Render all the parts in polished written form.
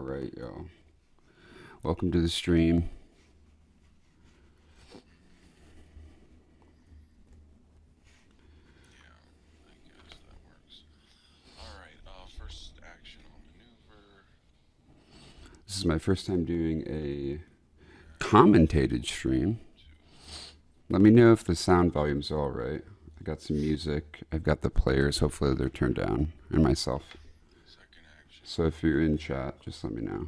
Alright, y'all. Welcome to the stream. First action on maneuver. This is my first time doing a commentated stream. Let me know if the sound volume's alright. I got some music. I've got the players. Hopefully they're turned down. And myself. Second action. So if you're in chat, just let me know.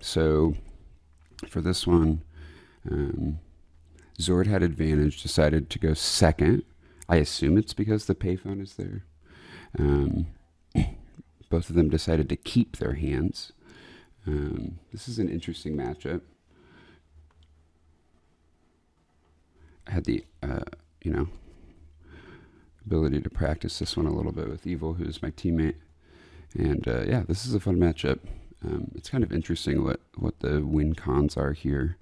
So for this one, Xord had advantage, decided to go second. I assume it's because the payphone is there. Both of them decided to keep their hands. This is an interesting matchup. I had the, ability to practice this one a little bit with Evil, who's my teammate. And yeah, this is a fun matchup. It's kind of interesting what the win cons are here.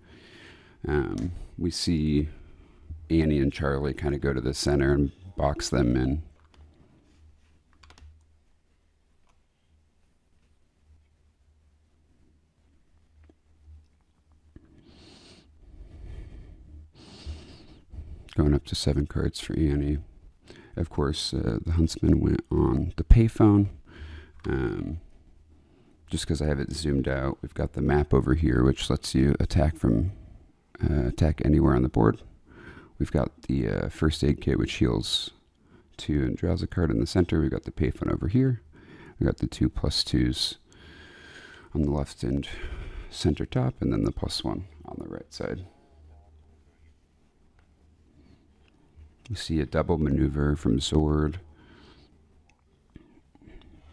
We see Annie and Charlie kind of go to the center and box them in. Going up to 7 cards for Annie. Of course, the Huntsman went on the payphone. Just because I have it zoomed out, we've got the map over here, which lets you attack anywhere on the board. We've got the first aid kit, which heals 2 and draws a card in the center. We've got the payphone over here. We've got the 2+2s on the left and center top, and then the +1 on the right side. We see a double maneuver from Xord.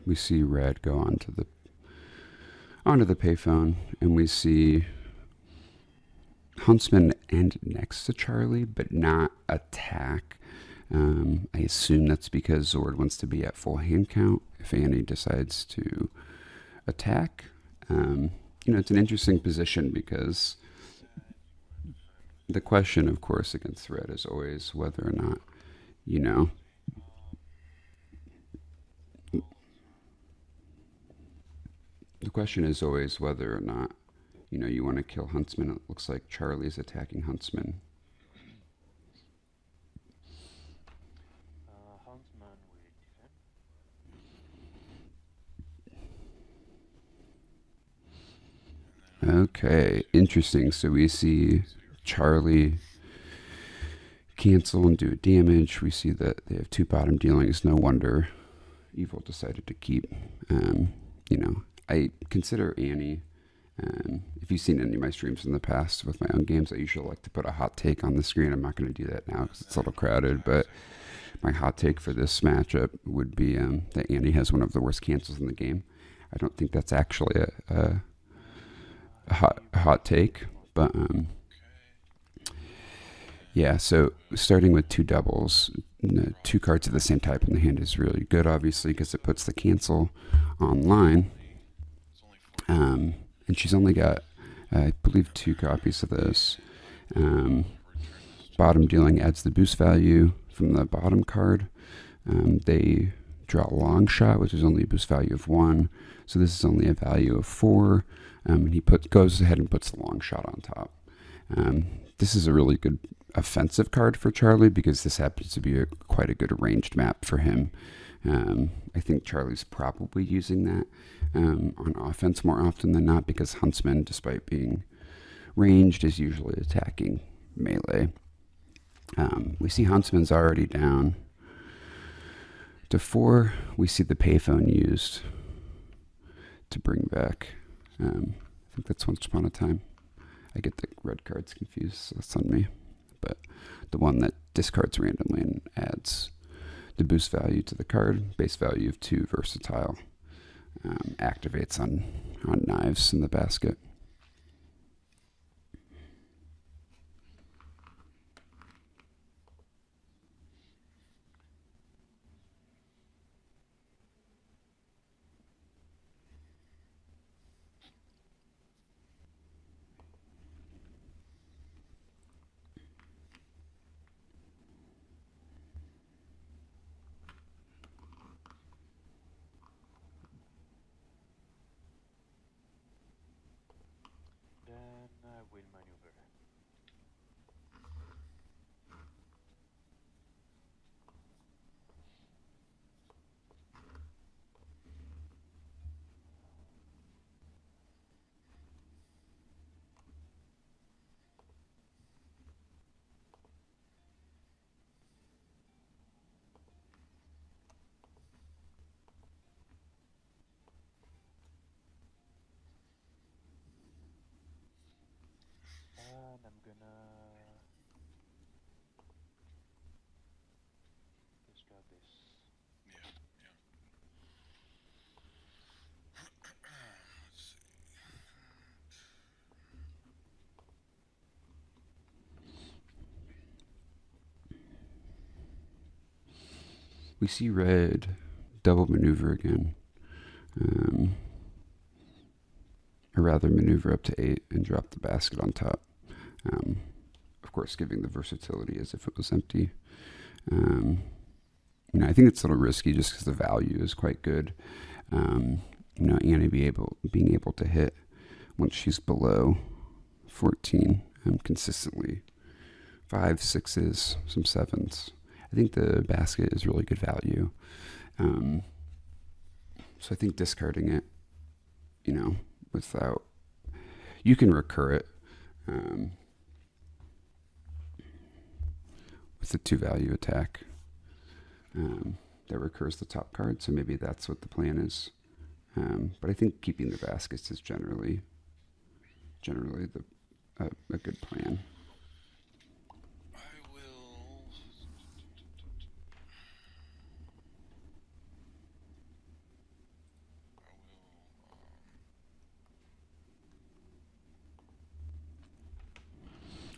We see Red go onto the payphone, and we see Huntsman end next to Charlie, but not attack. I assume that's because Xord wants to be at full hand count if Annie decides to attack. It's an interesting position because the question, of course, against Red is always whether or not, the question is always whether or not, you want to kill Huntsman. It looks like Charlie's attacking Huntsman. Huntsman will defend. Okay, interesting. So we see Charlie cancel and do damage. We see that they have 2 bottom dealings. No wonder Evil decided to keep. I consider Annie, if you've seen any of my streams in the past with my own games, I usually like to put a hot take on the screen. I'm not going to do that now because it's a little crowded, but my hot take for this matchup would be that Annie has one of the worst cancels in the game. I don't think that's actually a hot take, but yeah, so starting with 2 doubles, 2 cards of the same type in the hand is really good, obviously, because it puts the cancel online. And she's only got, I believe, 2 copies of this. Bottom dealing adds the boost value from the bottom card. They draw a long shot, which is only a boost value of 1. So this is only a value of 4. And he goes ahead and puts the long shot on top. This is a really good offensive card for Charlie because this happens to be quite a good ranged map for him. I think Charlie's probably using that on offense more often than not because Huntsman, despite being ranged, is usually attacking melee. We see Huntsman's already down to 4. We see the payphone used to bring back. I think that's Once Upon a Time. I get the red cards confused, so that's on me. But the one that discards randomly and adds the boost value to the card, base value of 2, versatile, activates on knives in the basket. we see red double maneuver again. Or rather maneuver up to 8 and drop the basket on top. Of course, giving the versatility as if it was empty. I think it's a little risky just because the value is quite good. Annie being able to hit once she's below 14 consistently. 5, 6s, some 7s. I think the basket is really good value. So I think discarding it, without, you can recur it with the 2 value attack that recurs the top card. So maybe that's what the plan is. But I think keeping the baskets is generally a good plan.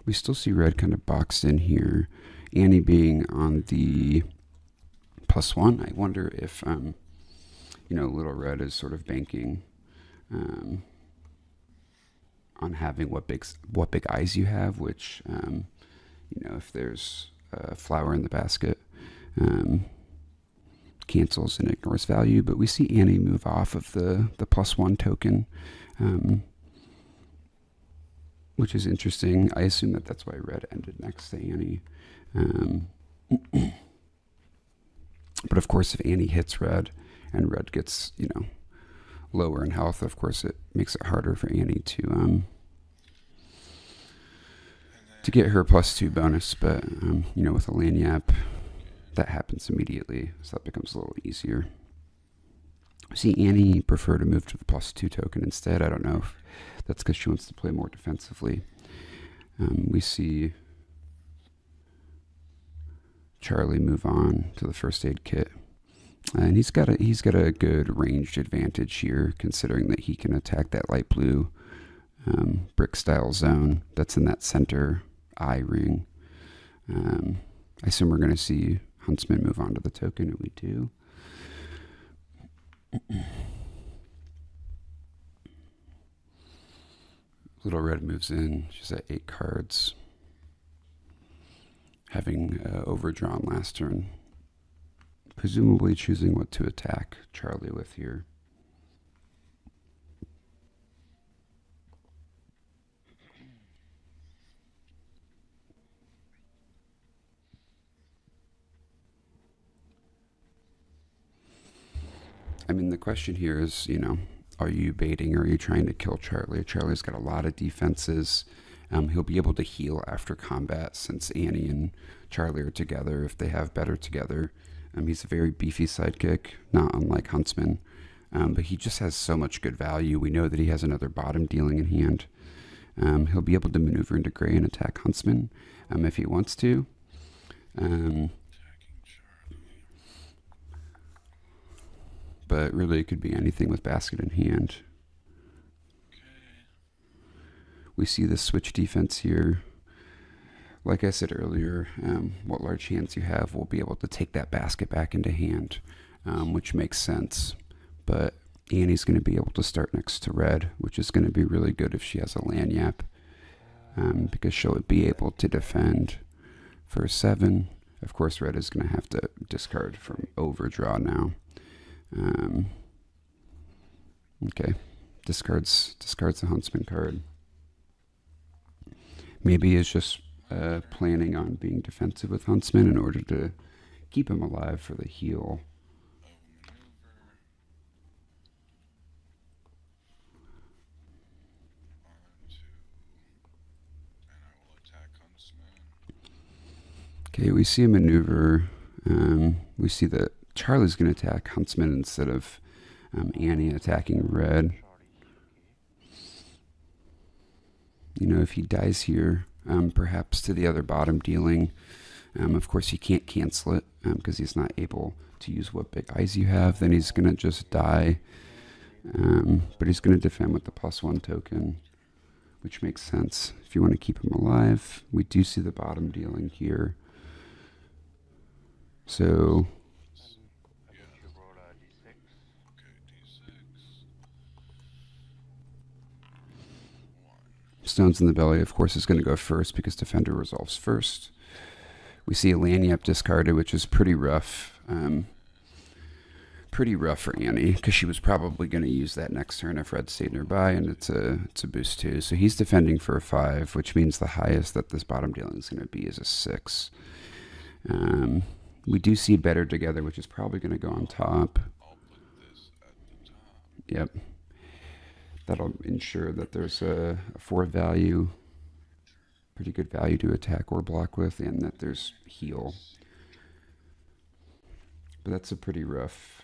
We still see red kind of boxed in here. Annie being on the +1. I wonder if, little red is sort of banking on having what big eyes you have, which, if there's a flower in the basket, cancels and ignores value. But we see Annie move off of the +1 token, which is interesting. I assume that's why red ended next to Annie. But of course, if Annie hits red and red gets, lower in health, of course it makes it harder for Annie to get her +2 bonus. But, with a lanyap, that happens immediately. So that becomes a little easier. See, Annie prefer to move to the +2 token instead. I don't know if that's because she wants to play more defensively. We see Charlie move on to the first aid kit, and he's got a good ranged advantage here, considering that he can attack that light blue brick style zone that's in that center eye ring. I assume we're going to see Huntsman move on to the token, and we do. Little red moves in. She's at 8 cards, having overdrawn last turn, presumably choosing what to attack Charlie with here. I mean, the question here is, are you baiting or are you trying to kill Charlie? Charlie's got a lot of defenses. He'll be able to heal after combat since Annie and Charlie are together if they have better together. He's a very beefy sidekick, not unlike Huntsman. But he just has so much good value. We know that he has another bottom dealing in hand. He'll be able to maneuver into gray and attack Huntsman if he wants to. But really, it could be anything with basket in hand. We see the switch defense here. Like I said earlier, what large hands you have will be able to take that basket back into hand, which makes sense. But Annie's going to be able to start next to red, which is going to be really good if she has a lanyap, because she'll be able to defend for 7. Of course, red is going to have to discard from overdraw now. Okay, discards the Huntsman card. Maybe it's just planning on being defensive with Huntsman in order to keep him alive for the heal. Okay, we see a maneuver. We see that Charlie's going to attack Huntsman instead of Annie attacking red. If he dies here, perhaps to the other bottom dealing, of course he can't cancel it because he's not able to use what big eyes you have. Then he's going to just die. But he's going to defend with the +1 token, which makes sense if you want to keep him alive. We do see the bottom dealing here. So Stones in the Belly, of course, is going to go first because Defender resolves first. We see a Lanyap discarded, which is pretty rough. Pretty rough for Annie because she was probably going to use that next turn if Red stayed nearby, and it's a boost too. So he's defending for a 5, which means the highest that this bottom dealing is going to be is a 6. We do see Better Together, which is probably going to go on top. I'll put this at the top. Yep. That'll ensure that there's a 4 value, pretty good value to attack or block with, and that there's heal. But that's a pretty rough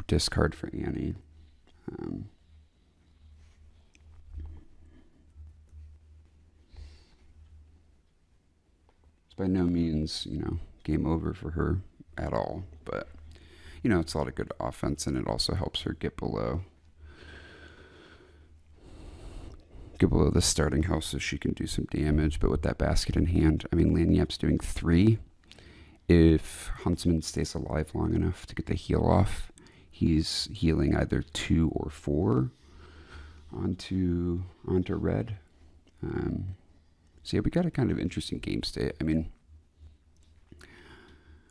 discard for Annie. It's by no means, game over for her at all. But, it's a lot of good offense, and it also helps her get below the starting house so she can do some damage. But with that basket in hand, Lanyap's doing 3. If Huntsman stays alive long enough to get the heal off, he's healing either 2 or 4 onto Red. So yeah, we got a kind of interesting game state.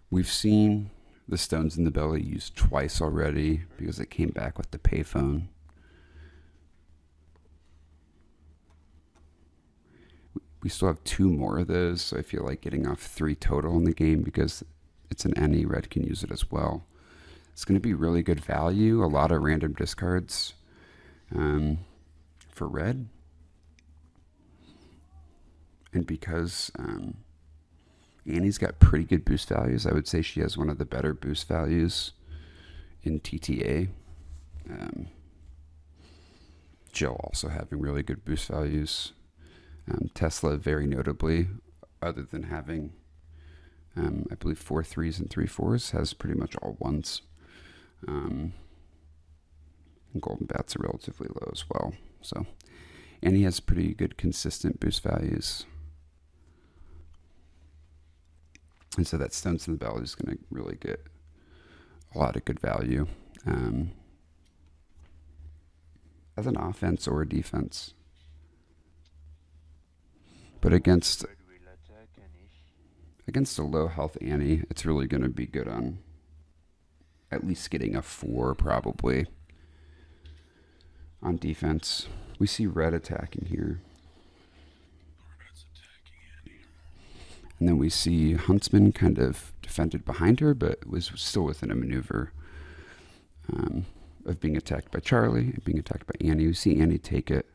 We've seen the Stones in the Belly used twice already because it came back with the payphone. We still have 2 more of those, so I feel like getting off 3 total in the game because it's an any. Red can use it as well. It's going to be really good value, a lot of random discards for Red. And because Annie's got pretty good boost values, I would say she has one of the better boost values in TTA. Jill also having really good boost values. Tesla, very notably, other than having, I believe, 4 3s and 3 4s, has pretty much all 1s. And Golden Bats are relatively low as well. So, and he has pretty good consistent boost values. And so that Stones in the Belly is going to really get a lot of good value. As an offense or a defense. But against a low health Annie, it's really going to be good on at least getting a 4 probably on defense. We see Red attacking here. Red's attacking Annie. And then we see Huntsman kind of defended behind her, but was still within a maneuver of being attacked by Charlie and being attacked by Annie. We see Annie take it.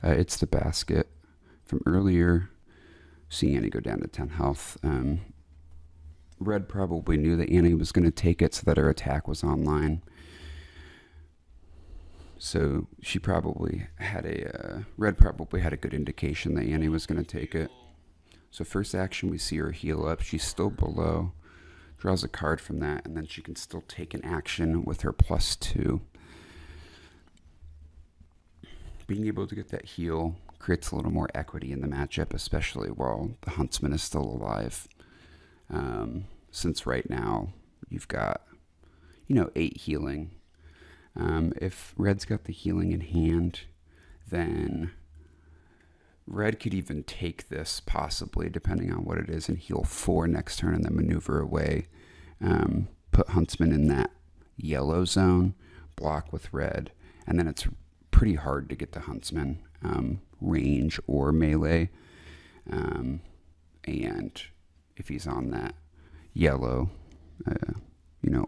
It's the basket from earlier. See Annie go down to 10 health. Red probably knew that Annie was going to take it so that her attack was online. So she probably had Red probably had a good indication that Annie was going to take it. So first action, we see her heal up. She's still below. Draws a card from that, and then she can still take an action with her +2. Being able to get that heal creates a little more equity in the matchup, especially while the Huntsman is still alive. Since right now, you've got, 8 healing. If Red's got the healing in hand, then Red could even take this, possibly, depending on what it is, and heal 4 next turn and then maneuver away. Put Huntsman in that yellow zone, block with Red, and then it's pretty hard to get the Huntsman range or melee. And if he's on that yellow,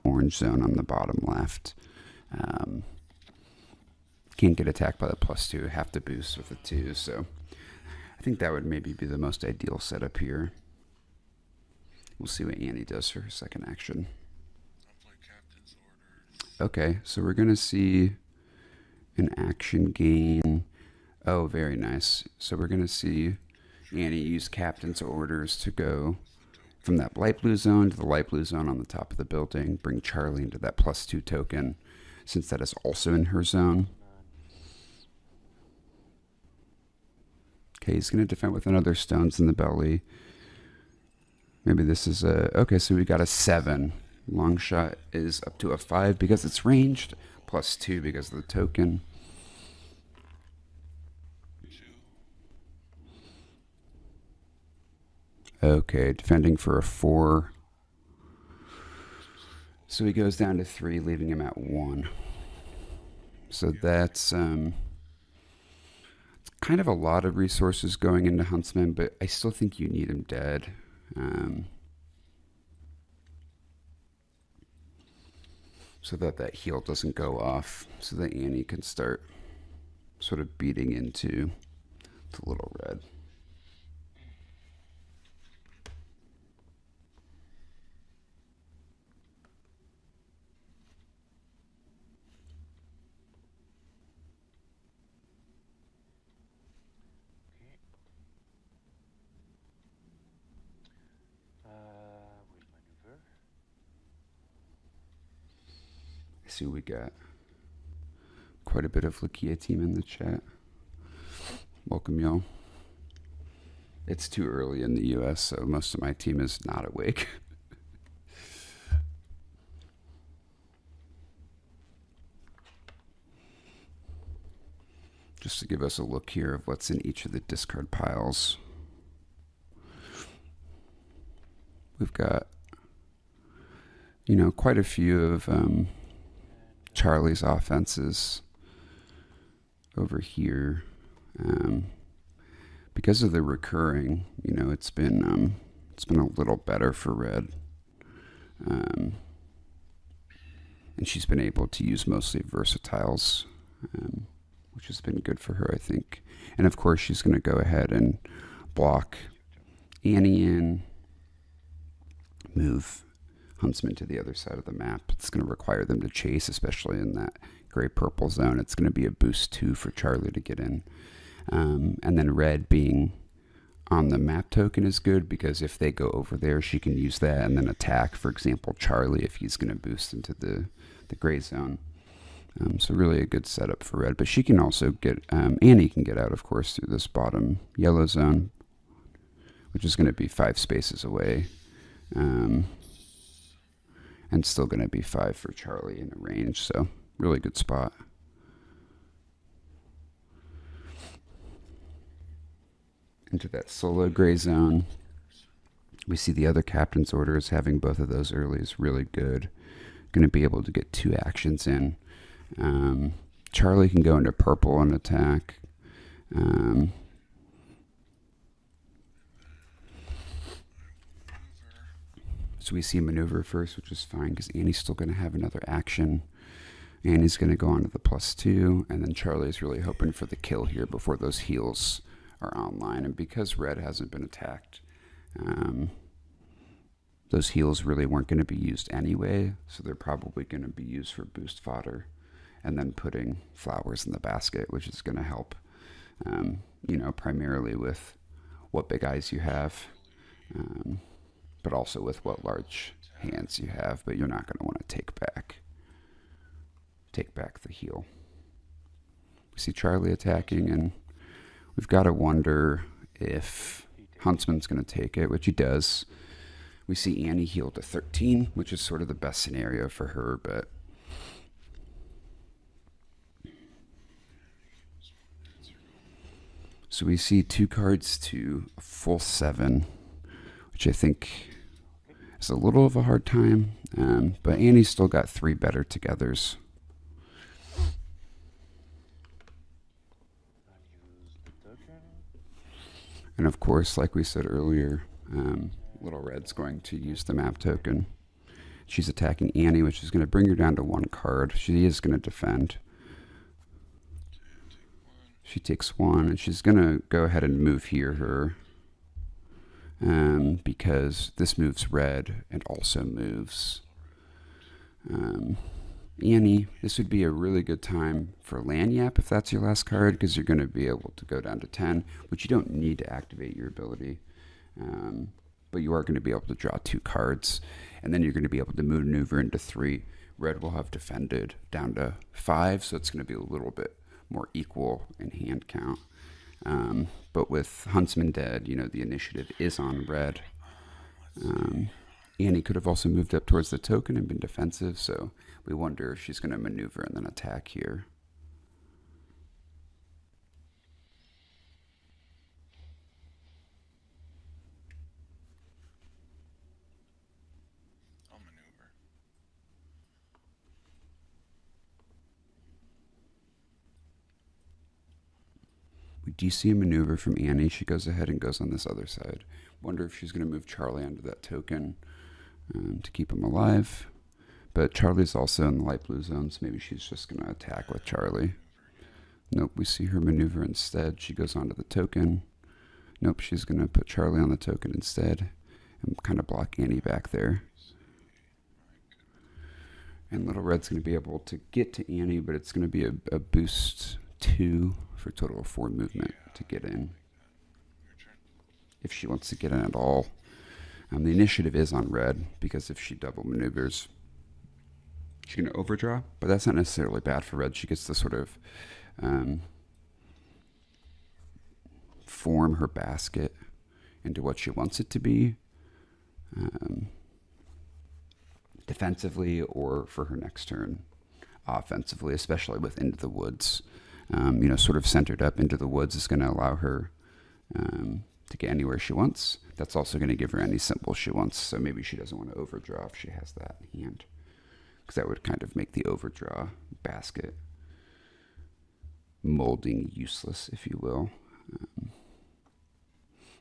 orange zone on the bottom left, can't get attacked by the +2, have to boost with a 2, so I think that would maybe be the most ideal setup here. We'll see what Annie does for her second action. I'll play Captain's Orders. Okay, so we're going to see an action gain. Oh, very nice. So we're going to see Annie use Captain's Orders to go from that light blue zone to the light blue zone on the top of the building, bring Charlie into that +2 token, since that is also in her zone. Okay, he's going to defend with another Stones in the Belly. Maybe this is okay, so we got a 7. Long shot is up to a 5 because it's ranged, +2 because of the token. 2. Okay, defending for a 4. So he goes down to 3, leaving him at 1. So that's kind of a lot of resources going into Huntsman, but I still think you need him dead. So that heal doesn't go off, so that Annie can start sort of beating into the little red. Where's maneuver? I see we got quite a bit of Guillateam in the chat. Welcome, y'all. It's too early in the US, so most of my team is not awake. Just to give us a look here of what's in each of the discard piles. We've got, quite a few of Charlie's offenses over here. Because of the recurring, it's been a little better for red. And she's been able to use mostly versatiles, which has been good for her, I think. And of course, she's going to go ahead and block Annie in, move Huntsman to the other side of the map. It's going to require them to chase, especially in that gray-purple zone. It's going to be a boost 2 for Charlie to get in. And then red being on the map token is good, because if they go over there, she can use that and then attack, for example, Charlie if he's going to boost into the gray zone. So really a good setup for red. But she can also get, Annie can get out, of course, through this bottom yellow zone, which is going to be 5 spaces away. And still going to be 5 for Charlie in the range. So really good spot. Into that solo gray zone. We see the other captain's orders having both of those early is really good. Going to be able to get 2 actions in. Charlie can go into purple and attack. So we see maneuver first, which is fine because Annie's still going to have another action. Annie's going to go on to the +2, and then Charlie's really hoping for the kill here before those heals are online. And because red hasn't been attacked, those heals really weren't going to be used anyway, so they're probably going to be used for boost fodder, and then putting flowers in the basket, which is going to help, primarily with what big eyes you have, but also with what large hands you have. But you're not going to want to take back the heal. We see Charlie attacking, and we've got to wonder if Huntsman's going to take it, which he does. We see Annie heal to 13, which is sort of the best scenario for her, but so we see 2 cards to a full 7, which I think is a little of a hard time, but Annie's still got 3 better togethers. And of course, like we said earlier, Little Red's going to use the map token. She's attacking Annie, which is going to bring her down to 1 card. She is going to defend. She takes 1, and she's going to go ahead and move here because this moves red and also moves Annie. This would be a really good time for Lanyap if that's your last card, because you're going to be able to go down to 10, which you don't need to activate your ability. But you are going to be able to draw 2 cards, and then you're going to be able to maneuver into 3. Red will have defended down to 5, so it's going to be a little bit more equal in hand count. But with Huntsman dead, the initiative is on red. Annie could have also moved up towards the token and been defensive, so we wonder if she's going to maneuver and then attack here. We do see a maneuver from Annie. She goes ahead and goes on this other side. Wonder if she's going to move Charlie onto that token to keep him alive. But Charlie's also in the light blue zone, so maybe she's just going to attack with Charlie. Nope, we see her maneuver instead. She goes onto the token. Nope, she's going to put Charlie on the token instead and kind of block Annie back there. And Little Red's going to be able to get to Annie, but it's going to be a boost 2 for a total of 4 movement to get in. If she wants to get in at all. The initiative is on Red, because if she double maneuvers, she's going to overdraw. But that's not necessarily bad for Red. She gets to sort of form her basket into what she wants it to be. Defensively, or for her next turn offensively, especially with Into the Woods. Sort of centered up Into the Woods is going to allow her to get anywhere she wants. That's also going to give her any symbol she wants, so maybe she doesn't want to overdraw if she has that in hand, because that would kind of make the overdraw basket molding useless, if you will.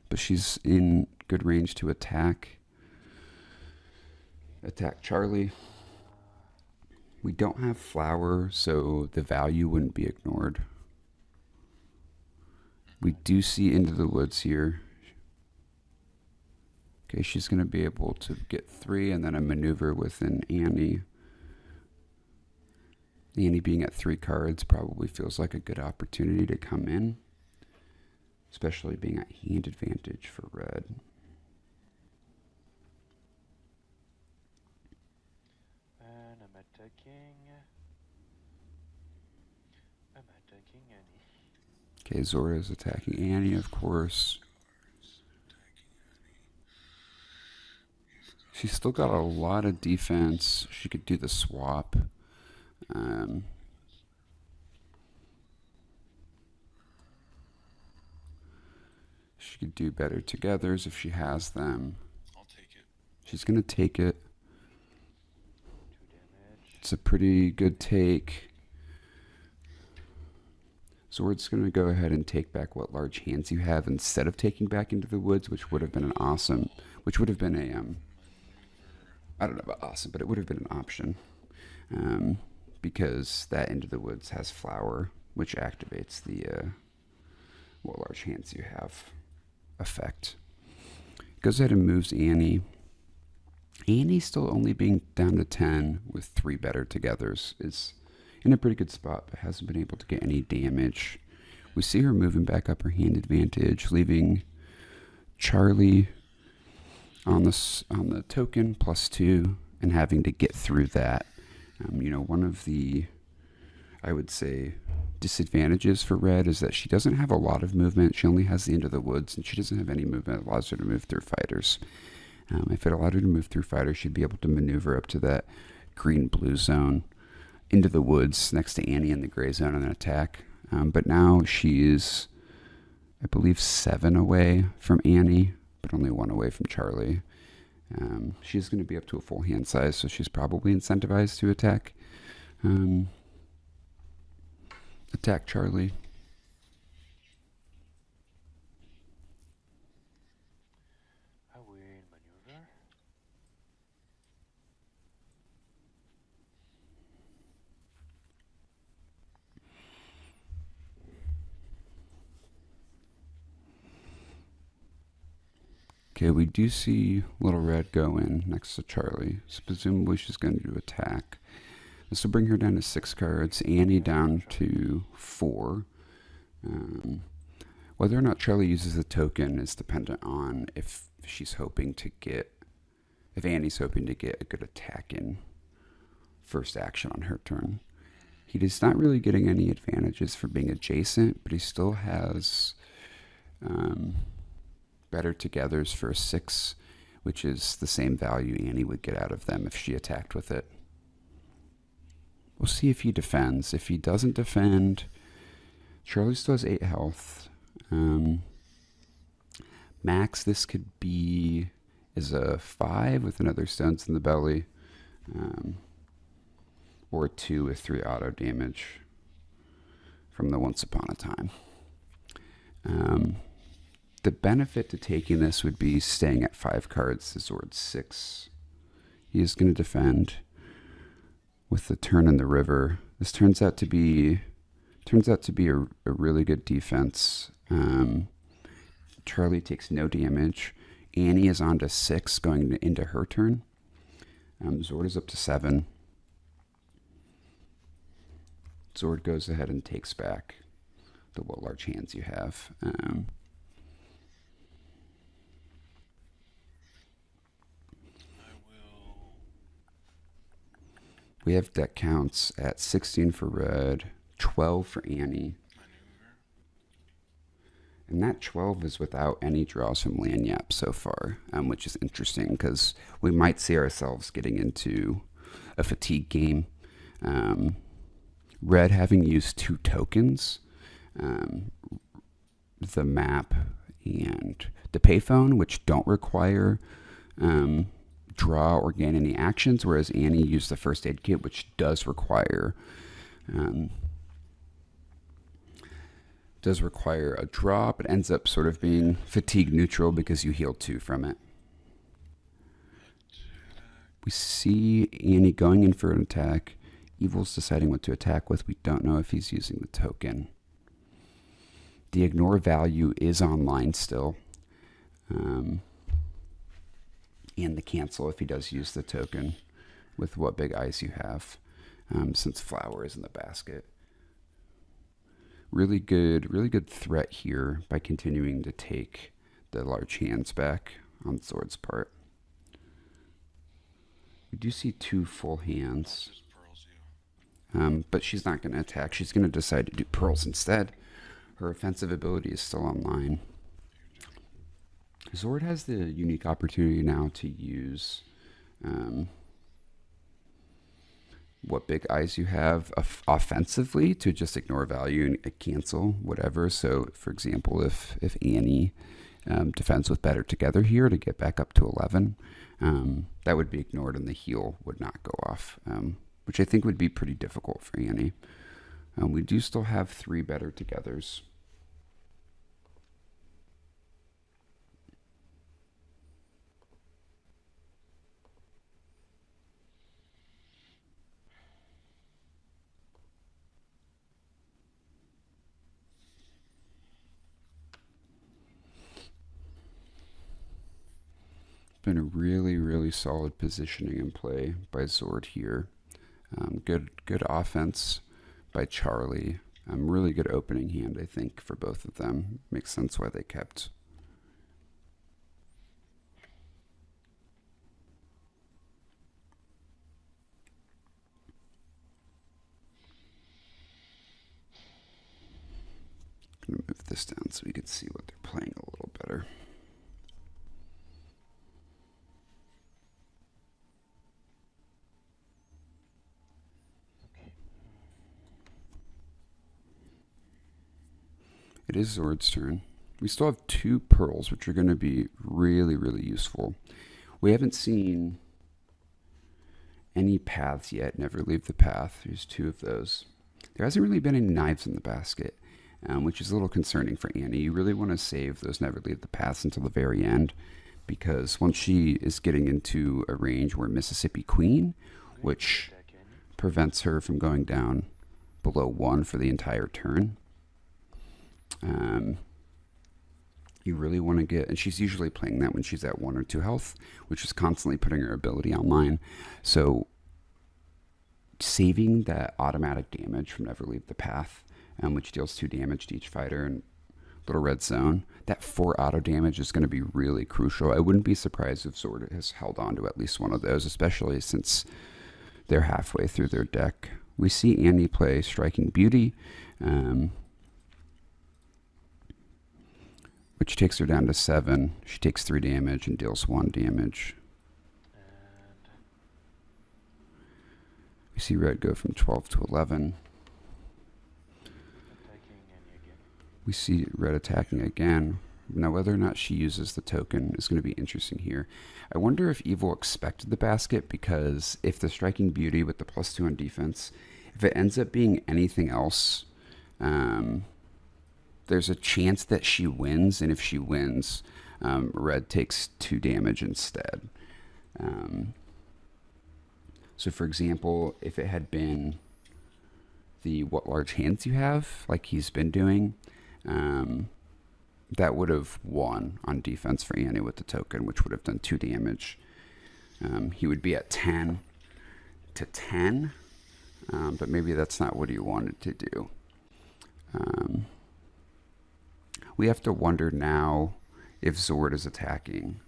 But she's in good range to attack Charlie. We don't have Flower, so the value wouldn't be ignored. We do see Into the Woods here. Okay, she's going to be able to get 3 and then a maneuver within Annie. Annie being at 3 cards probably feels like a good opportunity to come in, especially being at hand advantage for Red. And I'm attacking Annie. Okay, Zora is attacking Annie, of course. She's still got a lot of defense. She could do the swap. She could do better togethers if she has them. I'll take it. She's going to take it. 2 damage. It's a pretty good take. Zord's going to go ahead and take back what large hands you have instead of taking back Into the Woods, which would have been I don't know about awesome, but it would have been an option. Because that Into the Woods has Flower, which activates the what large hands you have effect. Goes ahead and moves Annie. Annie still only being down to 10 with 3 better togethers is in a pretty good spot, but hasn't been able to get any damage. We see her moving back up her hand advantage, leaving Charlie on the token +2 and having to get through that. One of the, I would say, disadvantages for Red is that she doesn't have a lot of movement. She only has the Into the Woods, and she doesn't have any movement that allows her to move through fighters. If it allowed her to move through fighters, she'd be able to maneuver up to that green-blue zone, Into the Woods next to Annie in the gray zone, and then attack. But now she's, I believe, 7 away from Annie, but only 1 away from Charlie. She's going to be up to a full hand size, so she's probably incentivized to attack Charlie. I will maneuver. Okay, we do see Little Red go in next to Charlie, so presumably she's going to attack. This will bring her down to 6 cards, Annie down to 4. Whether or not Charlie uses the token is dependent on if Annie's hoping to get a good attack in first action on her turn. He is not really getting any advantages for being adjacent, but he still has better togethers for a 6, which is the same value Annie would get out of them if she attacked with it. We'll see if he defends. If he doesn't defend, Charlie still has 8 health. Max, this could be is a 5 with another Stones in the Belly, or a 2 with 3 auto damage from the Once Upon a Time. The benefit to taking this would be staying at 5 cards. The Xord's 6. He is going to defend with the turn in the river. This turns out to be a really good defense. Charlie takes no damage. Annie is on to 6 going into her turn. Xord is up to 7. Xord goes ahead and takes back the what large hands you have. I will We have deck counts at 16 for red, 12 for Annie. maneuver. And that 12 is without any draws from Lanyap so far, which is interesting because we might see ourselves getting into a fatigue game. Red having used 2 tokens, the map and the payphone, which don't require draw or gain any actions, whereas Annie used the first aid kit, which does require a draw, but ends up sort of being fatigue neutral because you heal 2 from it. We see Annie going in for an attack. Evil's deciding what to attack with. We don't know if he's using the token. The ignore value is online still. And the cancel if he does use the token with what big eyes you have, since flower is in the basket. Really good threat here by continuing to take the large hands back on Xord's part. We do see 2 full hands, Just pearls you. but she's not going to attack. She's going to decide to do pearls instead. Her offensive ability is still online. Xord has the unique opportunity now to use what big eyes you have offensively to just ignore value and cancel whatever. So, for example, if Annie defends with better together here to get back up to 11, that would be ignored and the heal would not go off, which I think would be pretty difficult for Annie. We do still have 3 better togethers. Been a really solid positioning and play by Xord here. Good offense by Charlie. Really good opening hand, I think, for both of them. Makes sense why they kept. Gonna move this down so we can see what they're playing a little better. Okay. It is Xord's turn. We still have 2 pearls, which are going to be really useful. We haven't seen any paths yet. Never leave the path. There's 2 of those. There hasn't really been any knives in the basket, which is a little concerning for Annie. You really want to save those never leave the paths until the very end, because once she is getting into a range where Mississippi Queen, which Attack Annie. prevents her from going down below 1 for the entire turn. You really want to get, and she's usually playing that when she's at 1 or 2 health, which is constantly putting her ability online. So saving that automatic damage from Never Leave the Path, which deals 2 damage to each fighter in little red zone, that 4 auto damage is going to be really crucial. I wouldn't be surprised if Xord has held on to at least one of those, especially since they're halfway through their deck. We see Annie play Striking Beauty, which takes her down to 7. She takes 3 damage and deals 1 damage. And We see red go from 12 to 11. attacking Annie again. We see red attacking again. Now, whether or not she uses the token is going to be interesting here. I wonder if Evil expected the basket, because if the Striking Beauty with the +2 on defense, if it ends up being anything else there's a chance that she wins, and if she wins, red takes 2 damage instead. So for example, if it had been the what large hands you have, like he's been doing, that would have won on defense for Annie with the token, which would have done 2 damage. He would be at 10 to 10, but maybe that's not what he wanted to do. We have to wonder now if Xord is attacking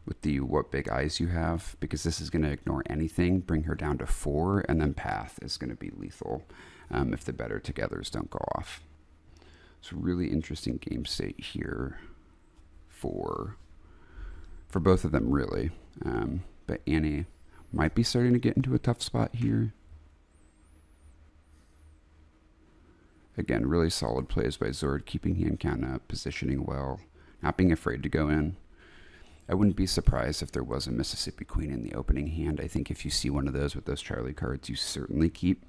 with the what big eyes you have, because this is going to ignore anything, bring her down to 4, and then Path is going to be lethal if the better togethers don't go off. It's a really interesting game state here for both of them, really. But Annie might be starting to get into a tough spot here. Again, really solid plays by Xord, keeping hand count up, positioning well, not being afraid to go in. I wouldn't be surprised if there was a Mississippi Queen in the opening hand. I think if you see one of those with those Charlie cards, you certainly keep.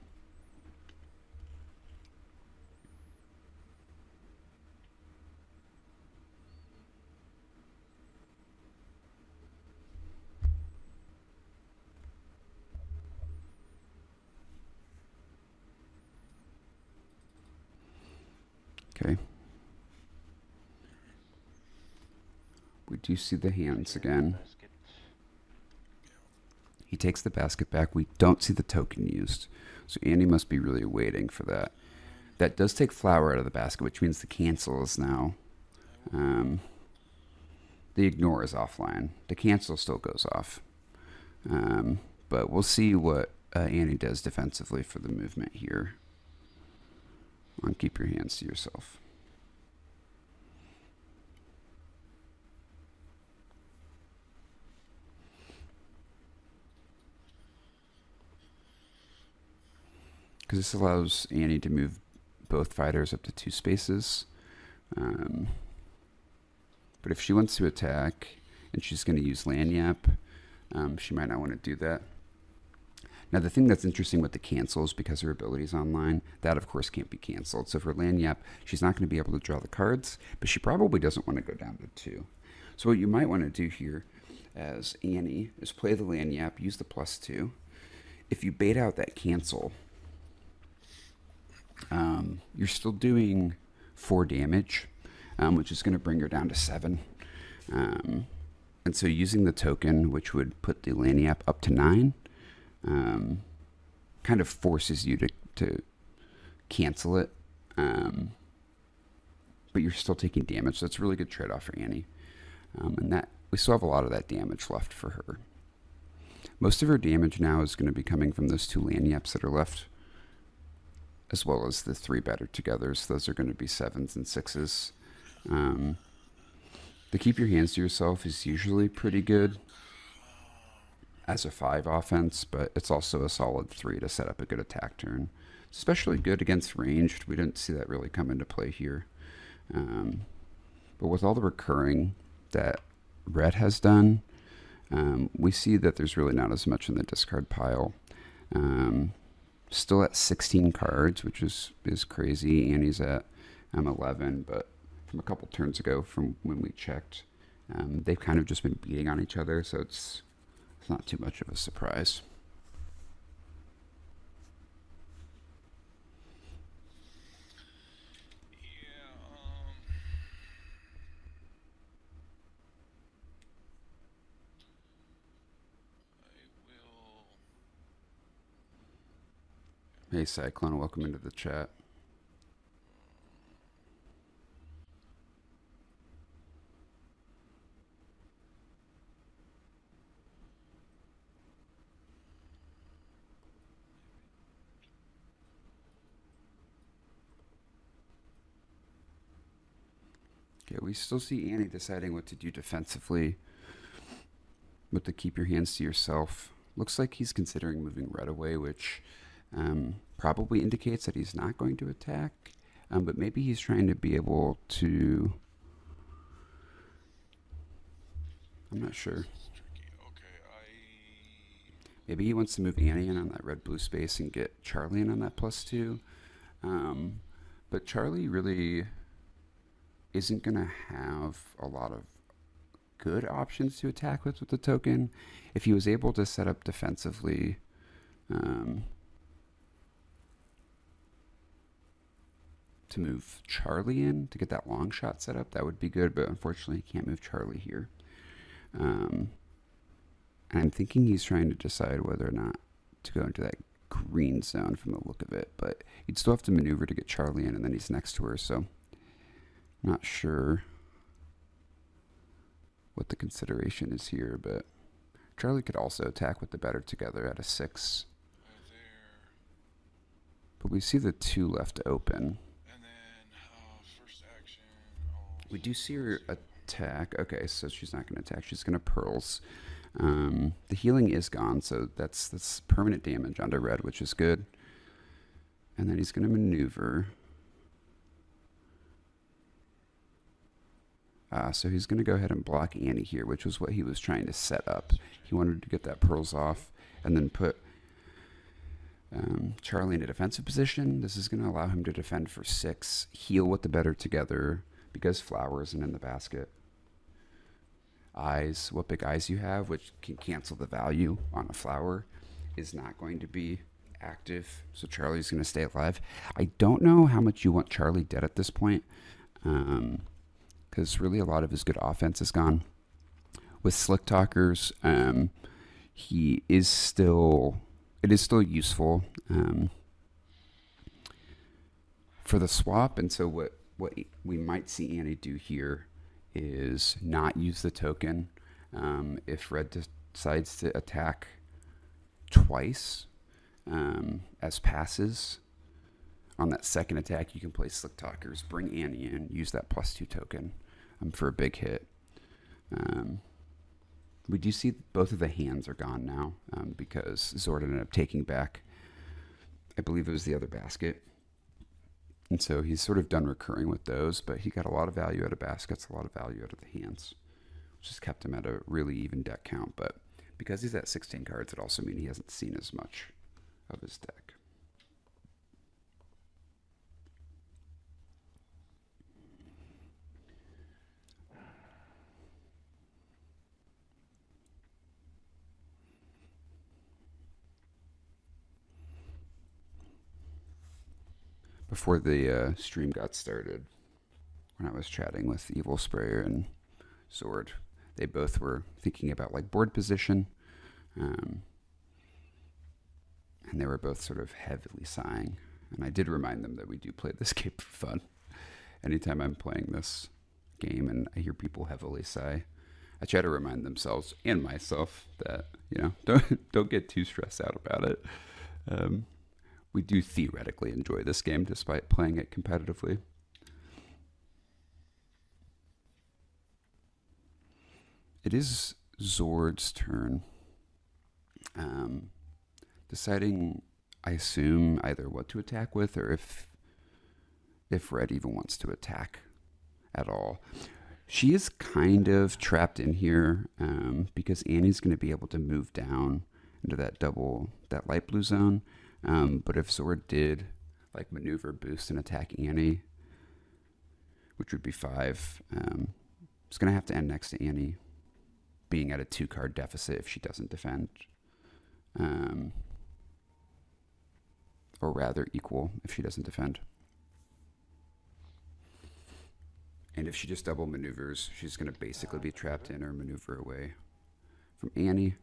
Okay. We do see the hands again. Basket. He takes the basket back. We don't see the token used. So Andy must be really waiting for that. That does take flower out of the basket, which means the cancel is now. The ignore is offline. The cancel still goes off. But we'll see what Andy does defensively for the movement here. On keep your hands to yourself. Because this allows Annie to move both fighters up to 2 spaces. But if she wants to attack and she's going to use Lanyap, she might not want to do that. Now, the thing that's interesting with the cancels, because her ability is online, that of course can't be canceled. So for Lanyap, she's not going to be able to draw the cards, but she probably doesn't want to go down to 2. So what you might want to do here as Annie is play the Lanyap, use the +2. If you bait out that cancel, you're still doing 4 damage, which is going to bring her down to 7. And so using the token, which would put the Lanyap up to 9, kind of forces you to cancel it. But you're still taking damage, so it's a really good trade-off for Annie. And that we still have a lot of that damage left for her. Most of her damage now is going to be coming from those 2 Lanyaps that are left, as well as the 3 better togethers. Those are going to be 7s and 6s. The keep your hands to yourself is usually pretty good as a 5 offense, but it's also a solid 3 to set up a good attack turn. It's especially good against ranged. We didn't see that really come into play here. But with all the recurring that red has done, we see that there's really not as much in the discard pile. Still at 16 cards, which is crazy. Annie's at 11, but from a couple turns ago from when we checked, they've kind of just been beating on each other, so it's not too much of a surprise. Hey Cyclone, welcome into the chat. Okay, we still see Annie deciding what to do defensively with the keep your hands to yourself. Looks like he's considering moving red away, which probably indicates that he's not going to attack, but maybe he's trying to be able to... I'm not sure. Maybe he wants to move Annie in on that red-blue space and get Charlie in on that +2. But Charlie really isn't going to have a lot of good options to attack with the token. If he was able to set up defensively, to move Charlie in to get that long shot set up, that would be good, but unfortunately he can't move Charlie here. And I'm thinking he's trying to decide whether or not to go into that green zone from the look of it, but he'd still have to maneuver to get Charlie in, and then he's next to her, so not sure what the consideration is here, but Charlie could also attack with the better together at a 6. There. But we see the 2 left open. And then first action. Oh, We do see her attack. Okay, so she's not going to attack. She's going to pearls. The healing is gone, so that's permanent damage onto red, which is good. And then he's going to maneuver. So he's going to go ahead and block Annie here, which was what he was trying to set up. He wanted to get that pearls off and then put Charlie in a defensive position. This is going to allow him to defend for 6, heal with the better together because flower isn't in the basket. Eyes, what big eyes you have, which can cancel the value on a flower, is not going to be active. So Charlie's going to stay alive. I don't know how much you want Charlie dead at this point. Because really a lot of his good offense is gone. With Slick Talkers, it is still useful for the swap. And so what we might see Annie do here is not use the token if red decides to attack twice as passes. On that second attack, you can play Slick Talkers, bring Annie in, use that +2 token for a big hit. We do see both of the hands are gone now because Xord ended up taking back, I believe it was the other basket. And so he's sort of done recurring with those, but he got a lot of value out of baskets, a lot of value out of the hands, which has kept him at a really even deck count. But because he's at 16 cards, it also means he hasn't seen as much of his deck. Before the stream got started, when I was chatting with Evilsprayer and Xord, they both were thinking about like board position, and they were both sort of heavily sighing. And I did remind them that we do play this game for fun. Anytime I'm playing this game and I hear people heavily sigh, I try to remind themselves and myself that, don't get too stressed out about it. We do theoretically enjoy this game despite playing it competitively. It is Xord's turn. Deciding, I assume, either what to attack with or if red even wants to attack at all. She is kind of trapped in here because Annie's going to be able to move down into that light blue zone. But if Xord did like maneuver, boost, and attack Annie, which would be 5, it's going to have to end next to Annie being at a 2-card deficit if she doesn't defend. Or rather equal if she doesn't defend. And if she just double maneuvers, she's going to basically be trapped in or maneuver away from Annie.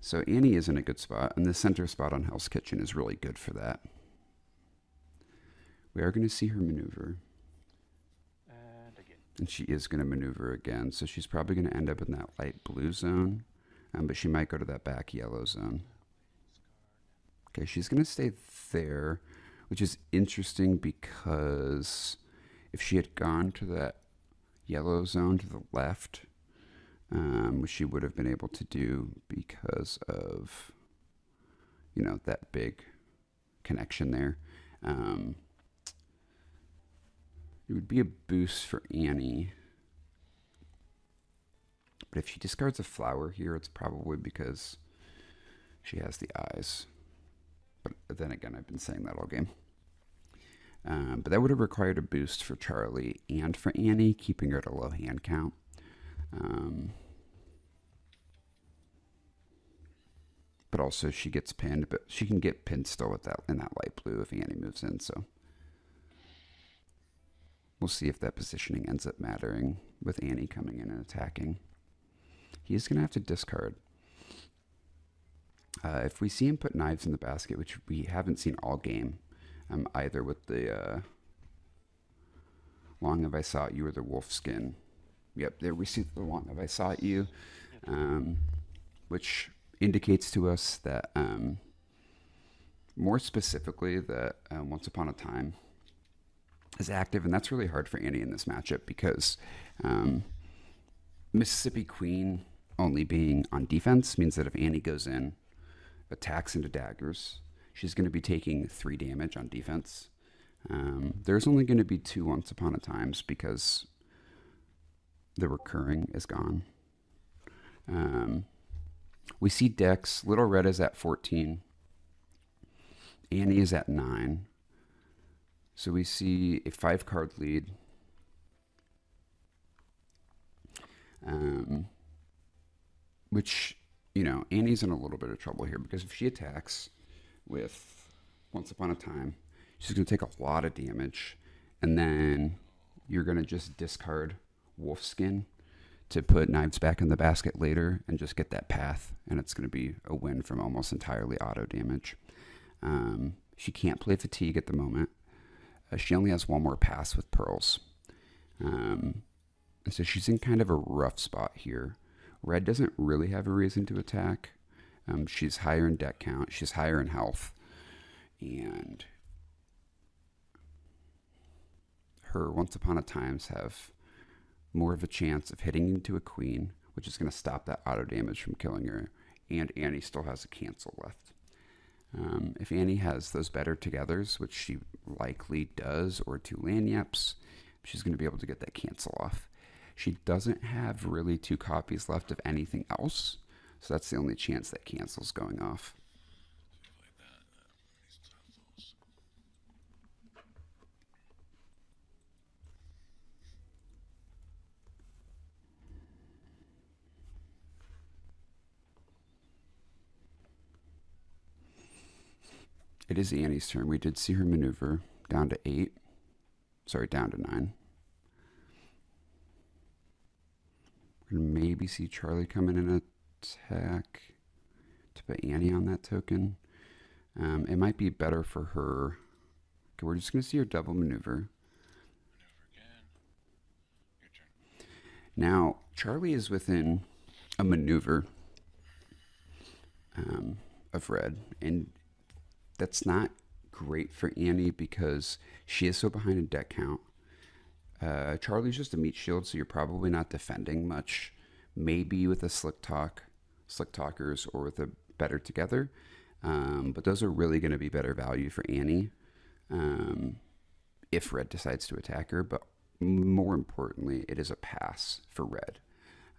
So Annie is in a good spot, and the center spot on Hell's Kitchen is really good for that. We are going to see her maneuver. And again. And she is going to maneuver again, so she's probably going to end up in that light blue zone, but she might go to that back yellow zone. Okay, she's going to stay there, which is interesting because if she had gone to that yellow zone to the left, which she would have been able to do because of, that big connection there. It would be a boost for Annie. But if she discards a flower here, it's probably because she has the eyes. But then again, I've been saying that all game. But that would have required a boost for Charlie and for Annie, keeping her at a low hand count. But also she gets pinned, but she can get pinned still with that in that light blue if Annie moves in. So we'll see if that positioning ends up mattering with Annie coming in and attacking. He's going to have to discard. If we see him put knives in the basket, which we haven't seen all game, either with the Long Have I Sought You or the wolf skin. Yep, there we see the Long Have I Sought You, which indicates to us that, more specifically, that Once Upon a Time is active, and that's really hard for Annie in this matchup because Mississippi Queen only being on defense means that if Annie goes in, attacks into daggers, she's going to be taking 3 damage on defense. There's only going to be 2 Once Upon a Times because the recurring is gone. We see Dex. Little Red is at 14. Annie is at 9. So we see a 5-card lead. Which, Annie's in a little bit of trouble here because if she attacks with Once Upon a Time, she's going to take a lot of damage, and then you're going to just discard Wolfskin to put knives back in the basket later and just get that path, and it's going to be a win from almost entirely auto damage. She can't play Fatigue at the moment. She only has 1 more pass with Pearls. So she's in kind of a rough spot here. Red doesn't really have a reason to attack. She's higher in deck count. She's higher in health. And her Once Upon a Times have more of a chance of hitting into a queen, which is going to stop that auto damage from killing her. And Annie still has a cancel left. If Annie has those better togethers, which she likely does, or 2 Lanyap's, she's going to be able to get that cancel off. She doesn't have really 2 copies left of anything else, so that's the only chance that cancel's going off. It is Annie's turn. We did see her maneuver down to 8. Sorry, down to 9. We're going to maybe see Charlie come in and attack to put Annie on that token. It might be better for her. Okay, we're just going to see her double maneuver. Now, Charlie is within a maneuver of red, and that's not great for Annie because she is so behind in deck count. Charlie's just a meat shield, so you're probably not defending much. Maybe with a Slick Talkers, or with a Better Together. But those are really going to be better value for Annie if red decides to attack her. But more importantly, it is a pass for red.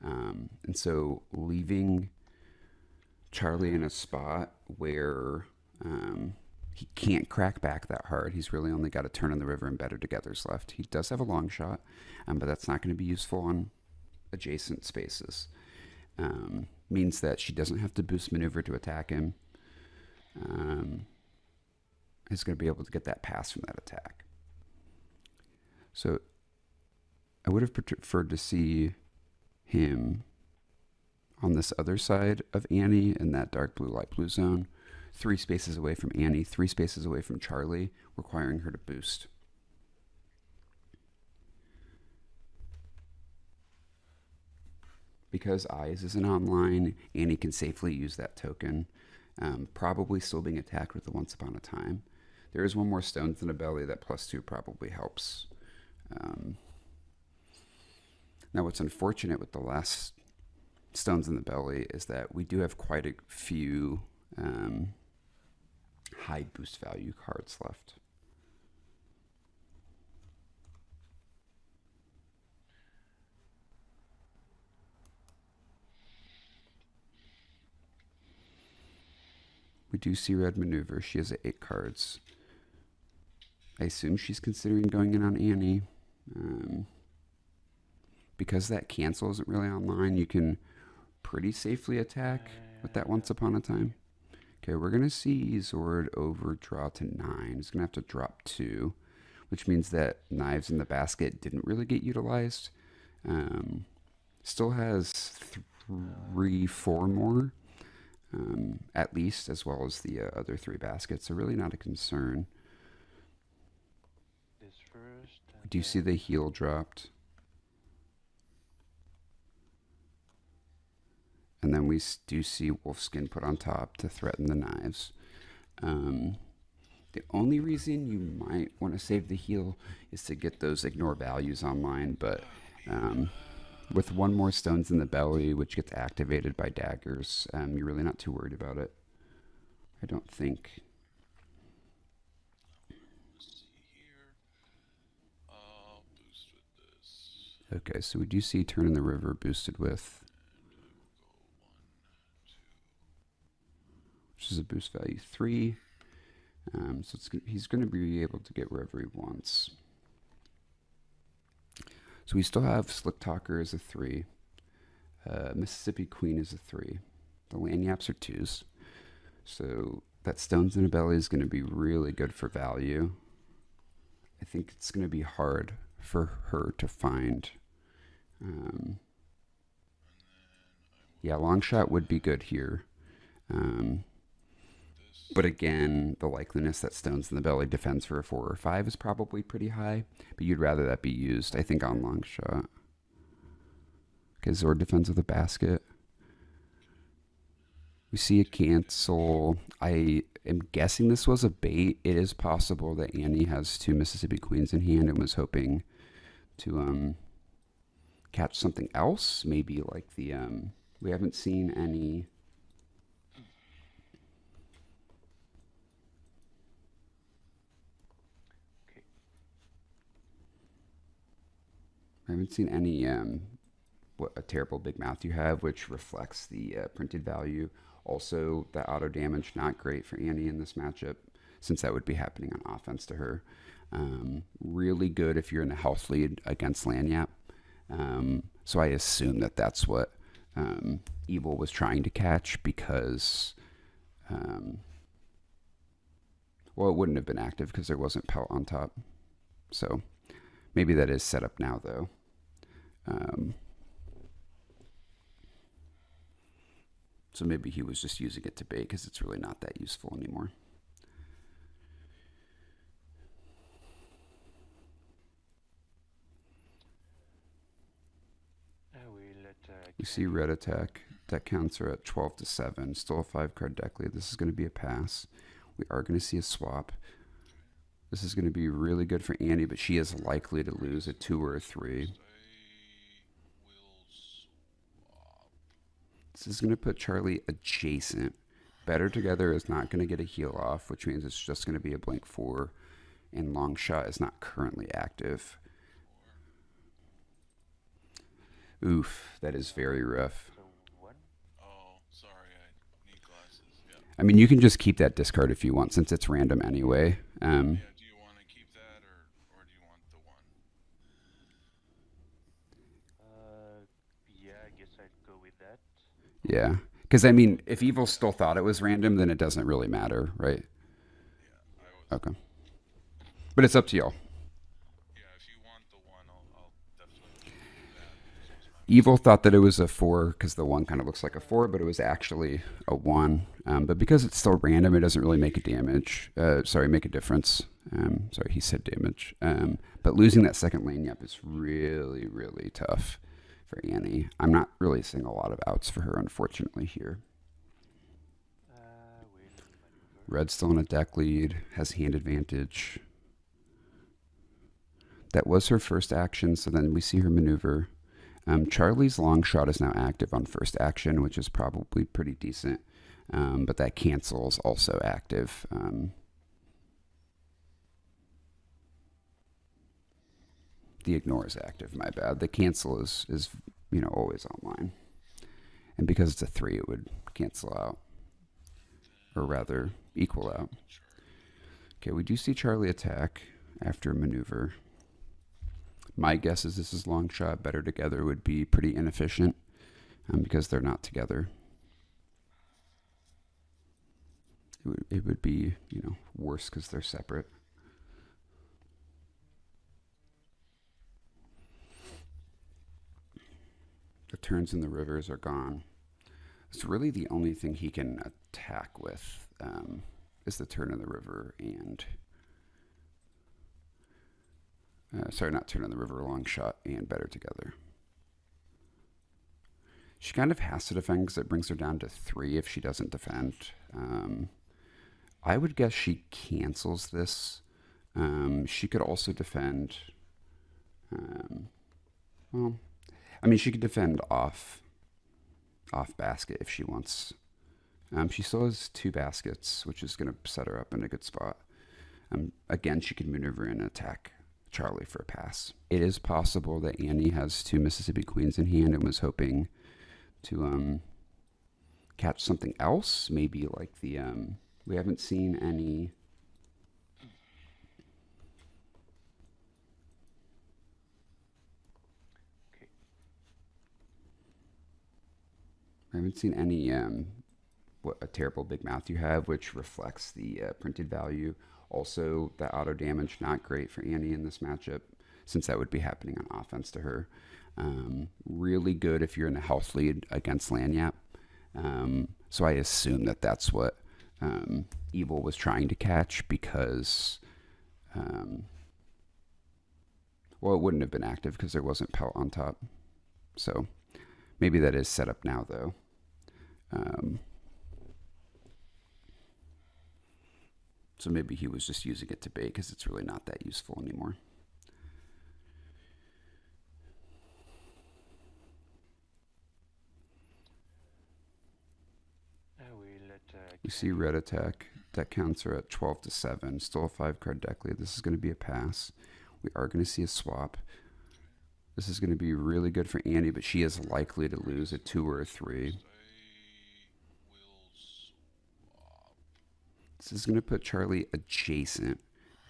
And so leaving Charlie in a spot where he can't crack back that hard. He's really only got a Turn on the River and Better Togethers left. He does have a long shot, but that's not going to be useful on adjacent spaces. Means that she doesn't have to boost maneuver to attack him. Is going to be able to get that pass from that attack. So I would have preferred to see him on this other side of Annie in that dark blue, light blue zone. 3 spaces away from Annie, 3 spaces away from Charlie, requiring her to boost. Because Eyes isn't online, Annie can safely use that token, probably still being attacked with the Once Upon a Time. There is 1 more Stones in the Belly. That +2 probably helps. Now, what's unfortunate with the last Stones in the Belly is that we do have quite a few high boost value cards left. We do see red maneuver. She has 8 cards. I assume she's considering going in on Annie. Because that cancel isn't really online, you can pretty safely attack with that Once Upon a Time. Okay, we're going to see Xord overdraw to 9. He's going to have to drop 2, which means that Knives in the Basket didn't really get utilized. Still has 3, 4 more, at least, as well as the other 3 baskets. So really not a concern. This first. Do you see the heal dropped? And then we do see Wolfskin put on top to threaten the Knives. The only reason you might want to save the heal is to get those ignore values online, but with 1 more Stones in the Belly, which gets activated by daggers, you're really not too worried about it. I don't think. Let's see here. Boost with this. Okay, so we do see Turn in the River boosted with, which is a boost value 3. So he's going to be able to get wherever he wants. So we still have Slick Talker as a 3. Mississippi Queen is a 3. The Lanyards are 2s. So that Stones in the Belly is going to be really good for value. I think it's going to be hard for her to find. Yeah, long shot would be good here. But again, the likeliness that Stones in the Belly defends for a 4 or 5 is probably pretty high. But you'd rather that be used, I think, on long shot. Because Xord defends with a basket. We see a cancel. I am guessing this was a bait. It is possible that Annie has 2 Mississippi Queens in hand and was hoping to catch something else. Maybe like the... we haven't seen any... I haven't seen any what a terrible big mouth you have, which reflects the printed value. Also, the auto damage, not great for Annie in this matchup, since that would be happening on offense to her. Really good if you're in a health lead against Lanyap. So I assume that that's what Evil was trying to catch, because, well, it wouldn't have been active because there wasn't pelt on top. So maybe that is set up now, though. So maybe he was just using it to bait because it's really not that useful anymore. We see red attack. Deck counts are at 12 to 7. Still a 5-card deck lead. This is going to be a pass. We are going to see a swap. This is going to be really good for Annie, but she is likely to lose a 2 or a 3. This is going to put Charlie adjacent. Better Together is not going to get a heal off, which means it's just going to be a blank 4. And Long Shot is not currently active. Oof, that is very rough. Oh, sorry, I need glasses. Yeah. I mean, you can just keep that discard if you want, since it's random anyway. Yeah, do you want to keep that, or do you want the 1? Yeah, I guess I'd go with that. Yeah, because I mean, if Evil still thought it was random, then it doesn't really matter, right? Yeah, I was. Okay. But it's up to y'all. Yeah, if you want the 1, I'll definitely do that. Evil thought that it was a 4 because the 1 kind of looks like a 4, but it was actually a 1. But because it's still random, it doesn't really make make a difference. Sorry, he said damage. But losing that second lane is really, really tough for Annie. I'm not really seeing a lot of outs for her, unfortunately, here. Red's still in a deck lead, has hand advantage. That was her first action, so then we see her maneuver. Charlie's long shot is now active on first action, which is probably pretty decent. But that cancel is also active. The ignore is active, my bad. The cancel is always online. And because it's a 3, it would cancel out. Or rather, equal out. Okay, we do see Charlie attack. after maneuver. My guess is this is long shot. Better together would be pretty inefficient because they're not together. It would be, worse because they're separate. The turns in the rivers are gone. It's really the only thing he can attack with is the turn in the river and... not turn in the river, long shot, and better together. She kind of has to defend because it brings her down to 3 if she doesn't defend. I would guess she cancels this. She could also defend... she could defend off basket if she wants. She still has 2 baskets, which is going to set her up in a good spot. Again, she could maneuver and attack Charlie for a pass. It is possible that Annie has 2 Mississippi Queens in hand and was hoping to catch something else. Maybe like the... we haven't seen any... I haven't seen any what a terrible big mouth you have, which reflects the printed value. Also, the auto damage, not great for Annie in this matchup, since that would be happening on offense to her. Really good if you're in a health lead against Lanyap. So I assume that that's what Evil was trying to catch because, it wouldn't have been active because there wasn't pelt on top. So maybe that is set up now, though. So maybe he was just using it to bait because it's really not that useful anymore. We see red attack. Deck counts are at 12-7. Still a 5-card deck lead. This is going to be a pass. We are going to see a swap. This is going to be really good for Annie, but she is likely to lose a 2 or a 3. This is going to put Charlie adjacent.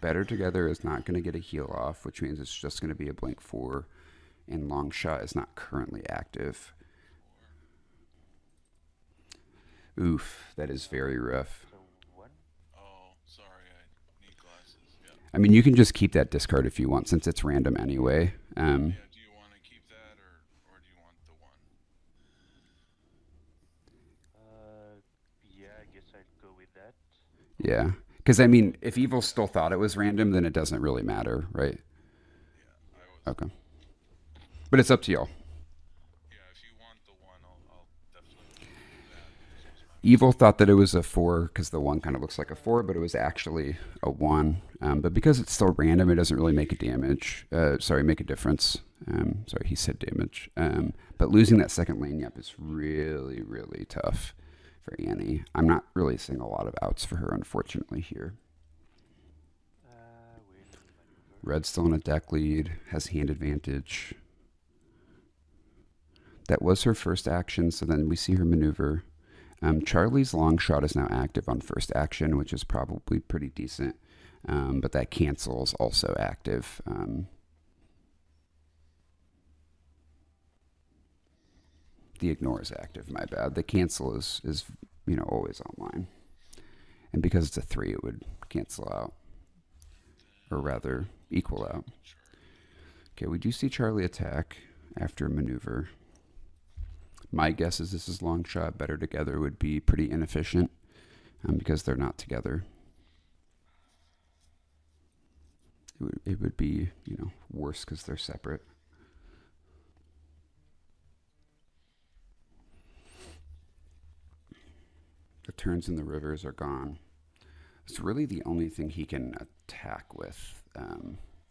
Better together is not going to get a heal off, which means it's just going to be a blank 4. And long shot is not currently active. Oof, that is very rough. Oh, sorry, I need glasses. Yeah. You can just keep that discard if you want, since it's random anyway. Do you want to keep that, or do you want the 1? Yeah, I guess I'd go with that. Yeah, because if Evil still thought it was random, then it doesn't really matter, right? Yeah, I was. Okay. But it's up to y'all. Yeah, if you want the 1, I'll definitely do that. Evil thought that it was a 4 because the 1 kind of looks like a 4, but it was actually a 1. But because it's still random, it doesn't really make make a difference. Sorry, he said damage. But losing that second lane up is really, really tough for Annie. I'm not really seeing a lot of outs for her, unfortunately, here. Red's still in a deck lead, has hand advantage. That was her first action, so then we see her maneuver. Charlie's long shot is now active on first action, which is probably pretty decent. But that cancel is also active. The ignore is active, my bad. The cancel is always online. And because it's a 3, it would cancel out. Or rather, equal out. Okay, we do see Charlie attack after a maneuver. My guess is this is long shot. Better together would be pretty inefficient because they're not together. It would be, worse because they're separate. The turns in the rivers are gone. It's really the only thing he can attack with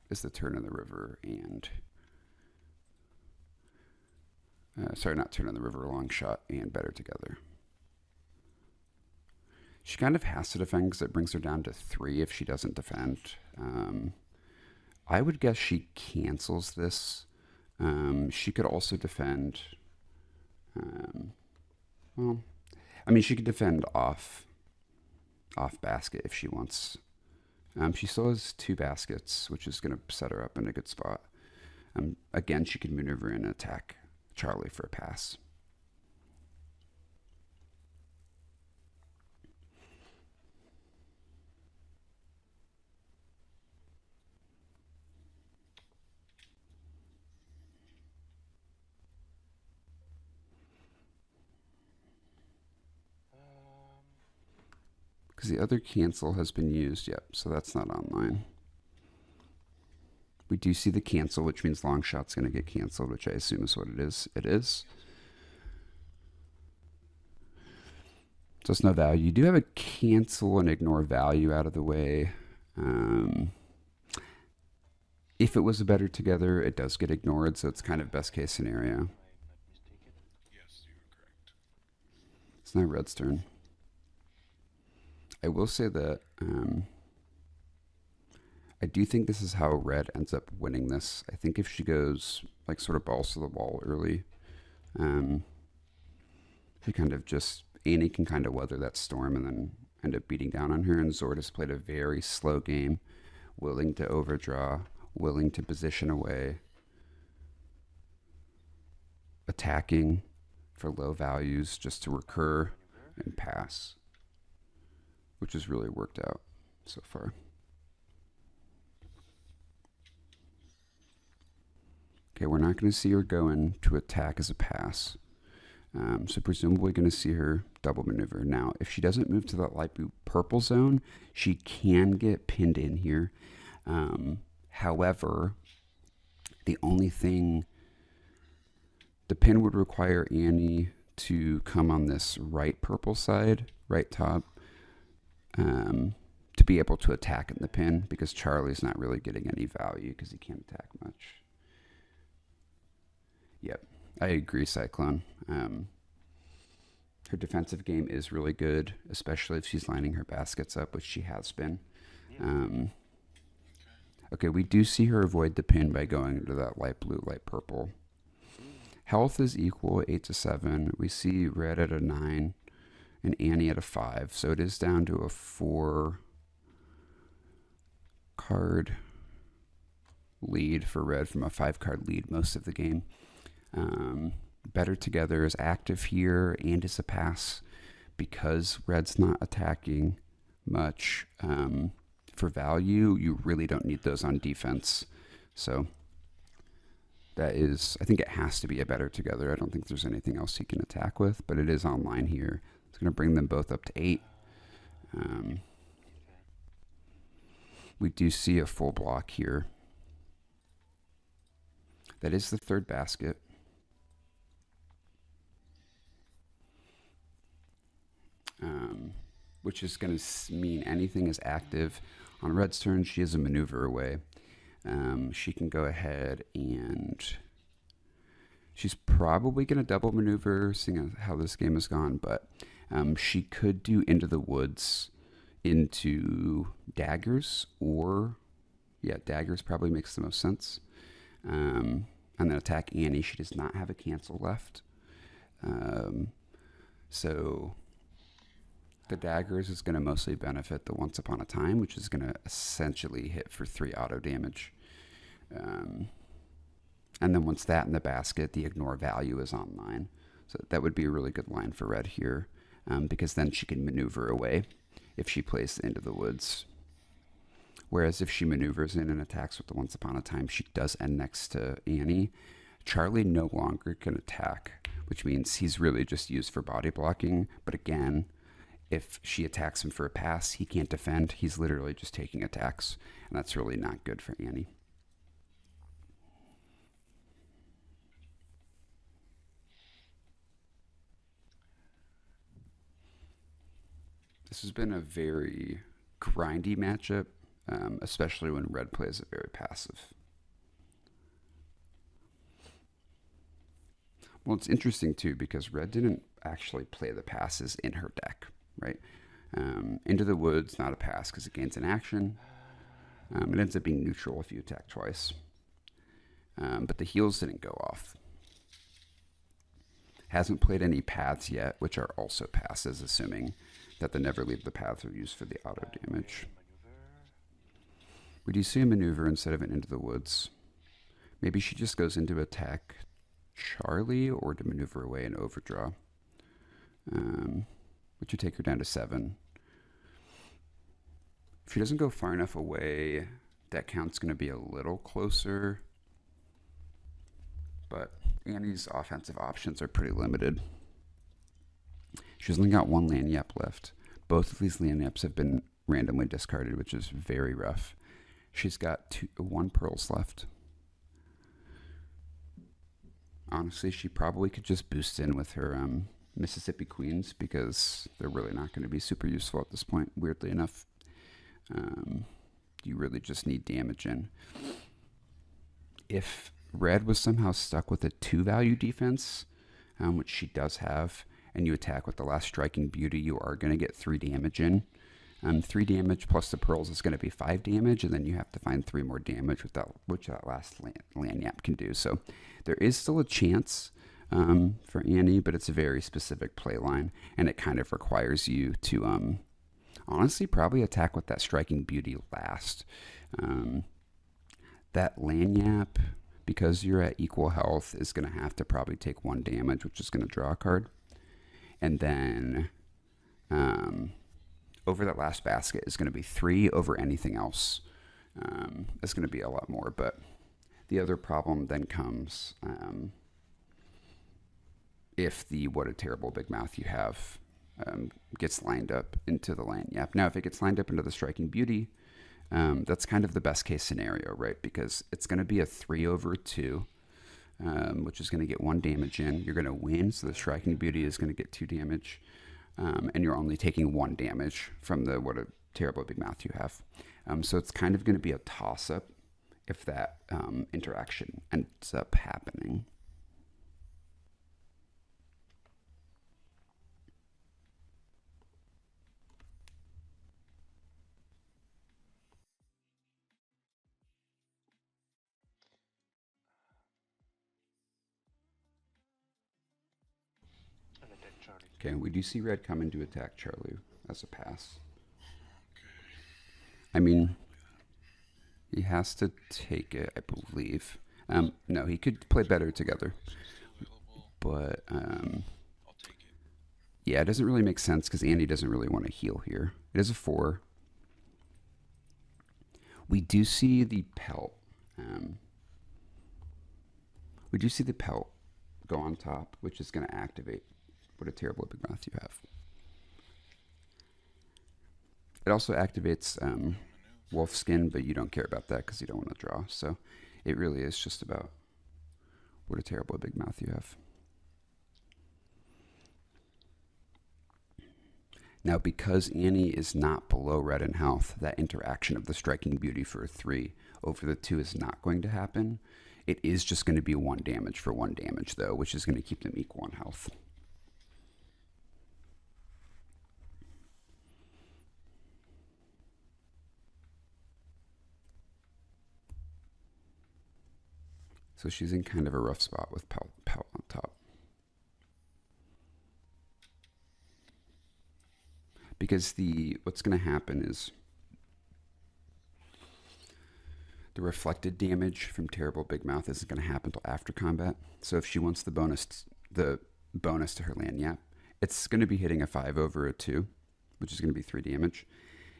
is the turn in the river and... not turn in the river, long shot, and better together. She kind of has to defend because it brings her down to 3 if she doesn't defend. I would guess she cancels this. She could also defend... she could defend off basket if she wants. She still has 2 baskets, which is going to set her up in a good spot. Again, she can maneuver in and attack Charlie for a pass. Because the other cancel has been used, yep, so that's not online. We do see the cancel, which means long shot's going to get canceled, which I assume is what it is. It is. So it's no value. You do have a cancel and ignore value out of the way. If it was a better together, it does get ignored, so it's kind of best case scenario. I'm not mistaken. Yes, you are correct. It's not Red's turn. I will say that I do think this is how Red ends up winning this. I think if she goes like sort of balls to the wall early, she kind of just, Annie can kind of weather that storm and then end up beating down on her. And Xord has played a very slow game, willing to overdraw, willing to position away, attacking for low values just to recur and pass, which has really worked out so far. Okay, we're not going to see her go in to attack as a pass. So presumably going to see her double maneuver. Now, if she doesn't move to that light blue purple zone, she can get pinned in here. However, the only thing, the pin would require Annie to come on this right purple side, right top, to be able to attack in the pin, because Charlie's not really getting any value because he can't attack much. Yep, I agree, Cyclone. Her defensive game is really good, especially if she's lining her baskets up, which she has been. Okay, we do see her avoid the pin by going into that light blue, light purple. Health is equal, 8 to 7. We see Red at a 9 and Annie at a 5. So it is down to a 4 card lead for Red from a 5 card lead most of the game. Better Together is active here and is a pass because Red's not attacking much. For value, you really don't need those on defense. So that is, I think it has to be a Better Together. I don't think there's anything else he can attack with, but it is online here. It's going to bring them both up to 8. We do see a full block here. That is the 3rd basket. Which is going to mean anything is active. On Red's turn, she has a maneuver away. She can go ahead and she's probably going to double maneuver, seeing how this game has gone, but she could do Into the Woods into daggers, or, yeah, daggers probably makes the most sense. And then attack Annie. She does not have a cancel left. So the daggers is going to mostly benefit the Once Upon a Time, which is going to essentially hit for 3 auto damage. And then once that in the basket, the ignore value is online. So that would be a really good line for Red here, because then she can maneuver away if she plays Into the Woods. Whereas if she maneuvers in and attacks with the Once Upon a Time, she does end next to Annie. Charlie no longer can attack, which means he's really just used for body blocking. But again, if she attacks him for a pass, he can't defend. He's literally just taking attacks, and that's really not good for Annie. This has been a very grindy matchup, especially when Red plays it very passive. Well, it's interesting too because Red didn't actually play the passes in her deck, right? Into the Woods, not a pass because it gains an action. It ends up being neutral if you attack twice. But the heals didn't go off. Hasn't played any paths yet, which are also passes, assuming that the Never Leave the Paths are used for the auto damage. We do see a maneuver instead of an Into the Woods. Maybe she just goes into attack Charlie or to maneuver away and overdraw. Which would take her down to 7. If she doesn't go far enough away, that count's going to be a little closer. But Annie's offensive options are pretty limited. She's only got 1 Lanyap left. Both of these Lanyaps have been randomly discarded, which is very rough. She's got 1 Pearls left. Honestly, she probably could just boost in with her Mississippi Queens because they're really not going to be super useful at this point, weirdly enough. You really just need damage in. If Red was somehow stuck with a 2-value defense, which she does have, and you attack with the last Striking Beauty, you are going to get 3 damage in. 3 damage plus the Pearls is going to be 5 damage, and then you have to find 3 more damage with that, which that last Lanyap can do. So there is still a chance for Annie, but it's a very specific play line, and it kind of requires you to honestly probably attack with that Striking Beauty last. That Lanyap, because you're at equal health, is going to have to probably take 1 damage, which is going to draw a card. And then over that last basket is going to be 3 over anything else. It's going to be a lot more, but the other problem then comes if the What a Terrible Big Mouth you have gets lined up into the Lanyap. Now, if it gets lined up into the Striking Beauty, that's kind of the best case scenario, right? Because it's going to be a 3 over 2, which is going to get 1 damage in. You're going to win, so the Striking Beauty is going to get 2 damage. And you're only taking 1 damage from the What a Terrible Big Mouth you have. So it's kind of going to be a toss-up if that interaction ends up happening. And attack Charlie. Okay, we do see Red come in to attack Charlie as a pass. Okay. I mean, he has to take it, I believe. No, he could play better together. Is it still available? But, I'll take it. yeah, it doesn't really make sense because Andy doesn't really want to heal here. It is a 4. We do see the pelt. We do see the pelt go on top, which is going to activate What a Terrible Big Mouth you have. It also activates Wolf Skin, but you don't care about that because you don't want to draw. So it really is just about What a Terrible Big Mouth you have. Now, because Annie is not below Red in health, that interaction of the Striking Beauty for a 3 over the 2 is not going to happen. It is just going to be 1 damage for 1 damage, though, which is going to keep them equal in health. So she's in kind of a rough spot with Pelt on top. Because what's going to happen is the reflected damage from Terrible Big Mouth isn't going to happen until after combat. So if she wants the bonus to her Lanyap, it's going to be hitting a 5 over a 2, which is going to be 3 damage.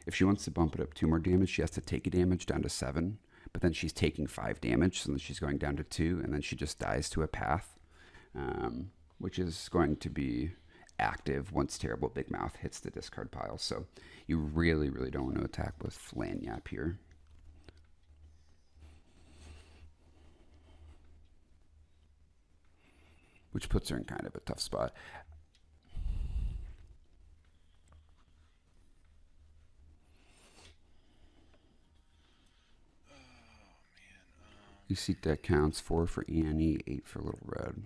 If she wants to bump it up 2 more damage, she has to take a damage down to 7. But then she's taking 5 damage, so then she's going down to 2, and then she just dies to a path, which is going to be active once Terrible Big Mouth hits the discard pile. So you really, really don't want to attack with Lanyap here. Which puts her in kind of a tough spot. Oh man. You see that counts 4 for Annie, 8 for Little Red.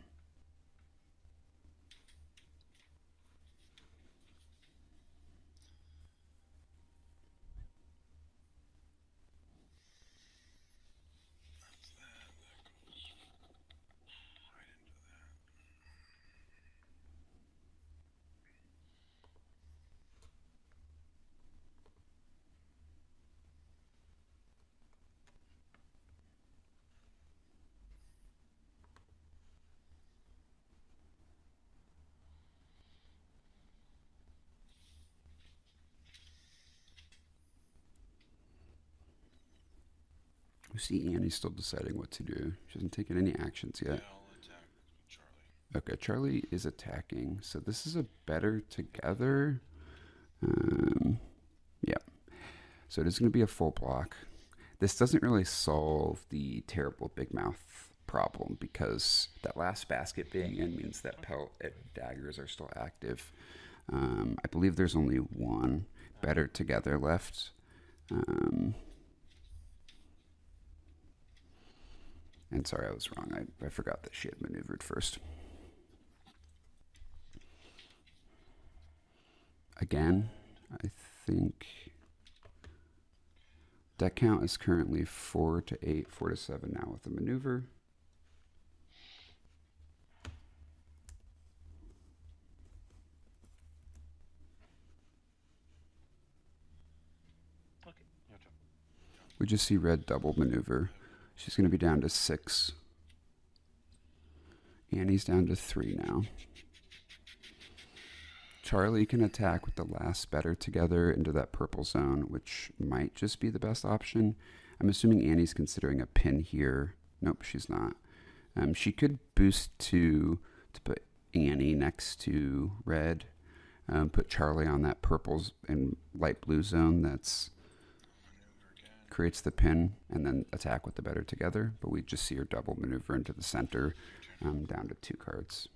That's that. That goes right into that. You see Annie's still deciding what to do. She hasn't taken any actions Yeah, yet. I'll attack Charlie. Okay, Charlie is attacking. So this is a better together. Yeah. So it is going to be a full block. This doesn't really solve the terrible big mouth problem because that last basket being in means that pelt and daggers are still active. I believe there's only one better together left. And sorry, I was wrong. I forgot that she had maneuvered first. Again, I think deck count is currently 4 to 8, 4 to 7 now with the maneuver. Okay, your turn. We just see red double maneuver. She's going to be down to 6. Annie's down to 3 now. Charlie can attack with the last better together into that purple zone, which might just be the best option. I'm assuming Annie's considering a pin here. Nope, she's not. She could boost to put Annie next to red. Put Charlie on that purple and light blue zone that's creates the pin, and then attack with the better together. But we just see her double maneuver into the center, down to 2 cards.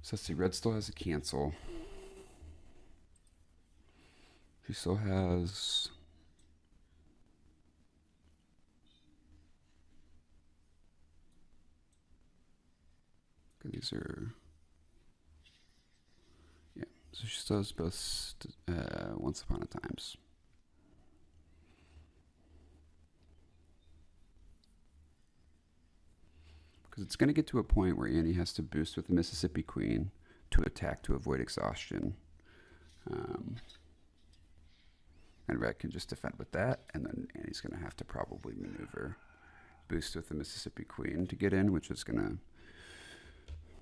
So let's see, red still has a cancel. She still has... These are... Yeah, so she still has both Once Upon a Times. Because it's going to get to a point where Annie has to boost with the Mississippi Queen to attack to avoid exhaustion. And red can just defend with that, and then Annie's going to have to probably maneuver boost with the Mississippi Queen to get in, which is going to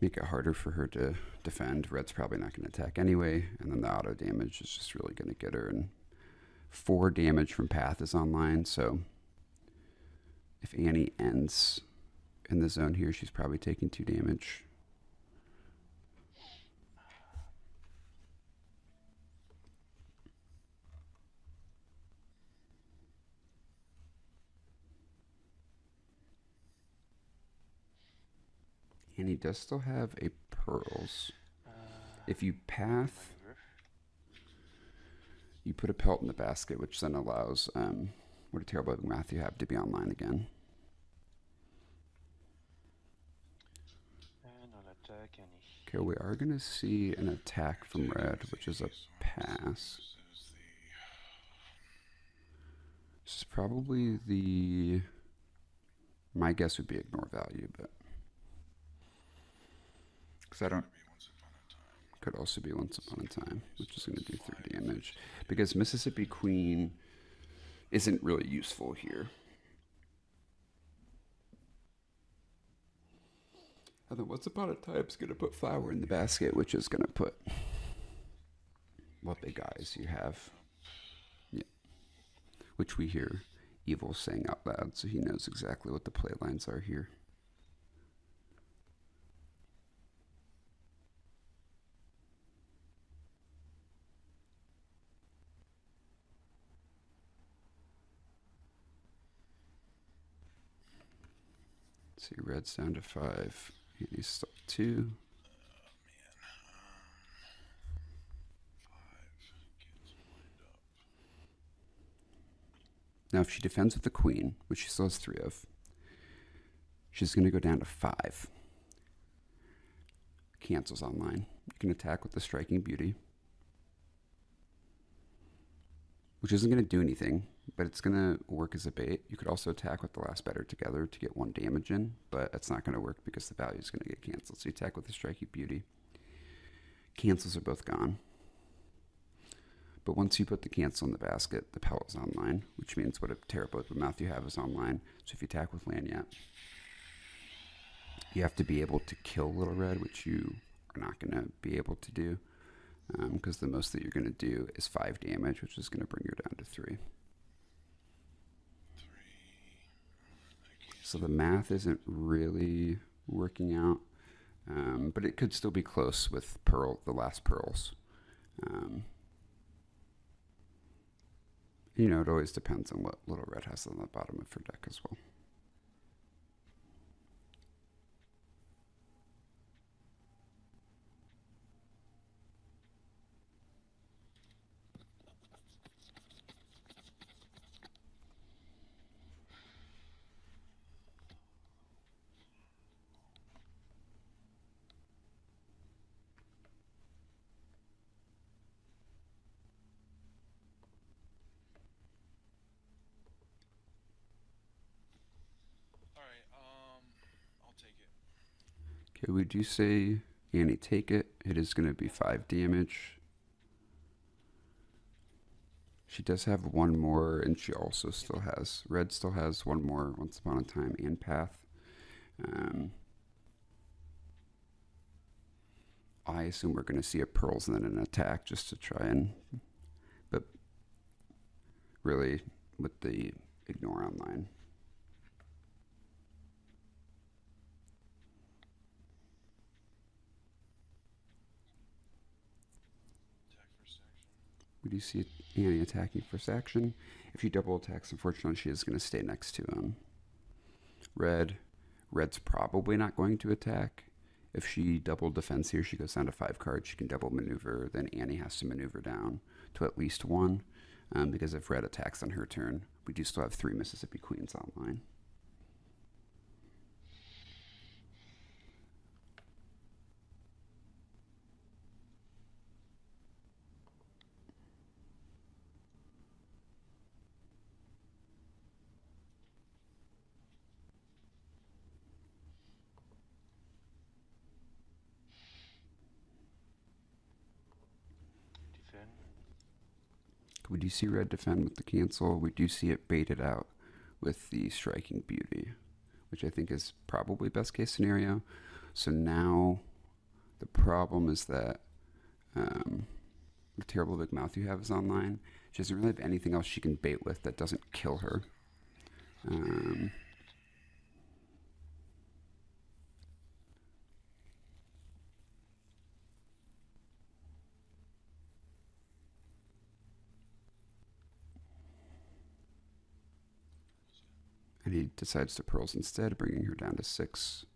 make it harder for her to defend. Red's probably not going to attack anyway, and then the auto damage is just really going to get her. And 4 damage from Path is online, so if Annie ends in the zone here, she's probably taking 2 damage. And he does still have a pearls. If you path, you put a pelt in the basket, which then allows what a terrible math you have to be online again. And I'll attack Annie. Okay, we are going to see an attack from red, which is a pass. This is probably the... My guess would be ignore value, but... Because I don't... Could also be Once Upon a Time, which is going to do 3 damage. Because Mississippi Queen isn't really useful here. And then Once Upon a Time is going to put flour in the basket, which is going to put what big eyes you have. Yeah. Which we hear Evil saying out loud, so he knows exactly what the play lines are here. See, red's down to 5. He's still 2. Now, if she defends with the queen, which she still has 3 of, she's going to go down to 5. Cancels online. You can attack with the Striking Beauty. which isn't going to do anything, but it's going to work as a bait. You could also attack with the last better together to get 1 damage in, but it's not going to work because the value is going to get canceled. So you attack with the Striking Beauty. Cancels are both gone. But once you put the cancel in the basket, the Pelt is online, which means what a terrible mouth you have is online. So if you attack with Lanyap, you have to be able to kill Little Red, which you are not going to be able to do, because the most that you're going to do is 5 damage, which is going to bring her down to 3. So the math isn't really working out, but it could still be close with the last pearls. You know, it always depends on what Little Red has on the bottom of her deck as well. Alright, I'll take it. Okay, would you say Annie take it? It is going to be 5 damage. She does have 1 more, and she also still has, Red still has 1 more, Once Upon a Time and Path. I assume we're going to see a Pearls and then an attack just to try and, but really with the ignore online. Attack first action. We do see Annie attacking first action. If she double attacks, unfortunately, she is going to stay next to Red. Red's probably not going to attack. If she double defends here, she goes down to 5 cards. She can double maneuver. Then Annie has to maneuver down to at least 1. Because if Red attacks on her turn, we do still have 3 Mississippi Queens online. Defend. We do see Red defend with the cancel. We do see it baited out with the Striking Beauty, which I think is probably best case scenario. So now the problem is that the terrible big mouth you have is online. She doesn't really have anything else she can bait with that doesn't kill her. And he decides to pearls instead, bringing her down to 6.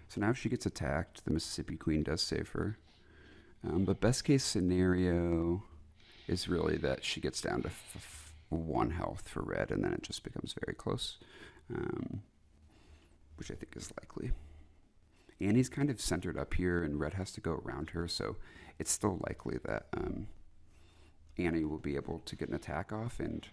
So now if she gets attacked, the Mississippi Queen does save her. But best case scenario is really that she gets down to 1 health for Red, and then it just becomes very close, which I think is likely. Annie's kind of centered up here, and Red has to go around her, so it's still likely that Annie will be able to get an attack off, and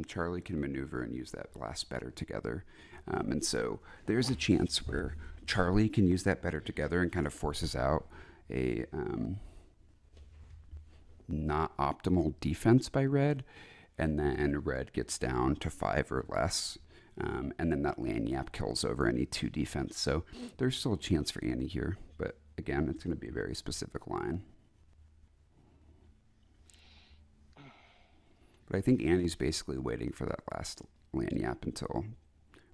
Charlie can maneuver and use that last better together. And so there's a chance where Charlie can use that better together and kind of forces out a not optimal defense by Red, and then Red gets down to 5 or less, and then that Lanyap kills over any 2 defense. So there's still a chance for Annie here, but again, it's going to be a very specific line. But I think Annie's basically waiting for that last Lanyap until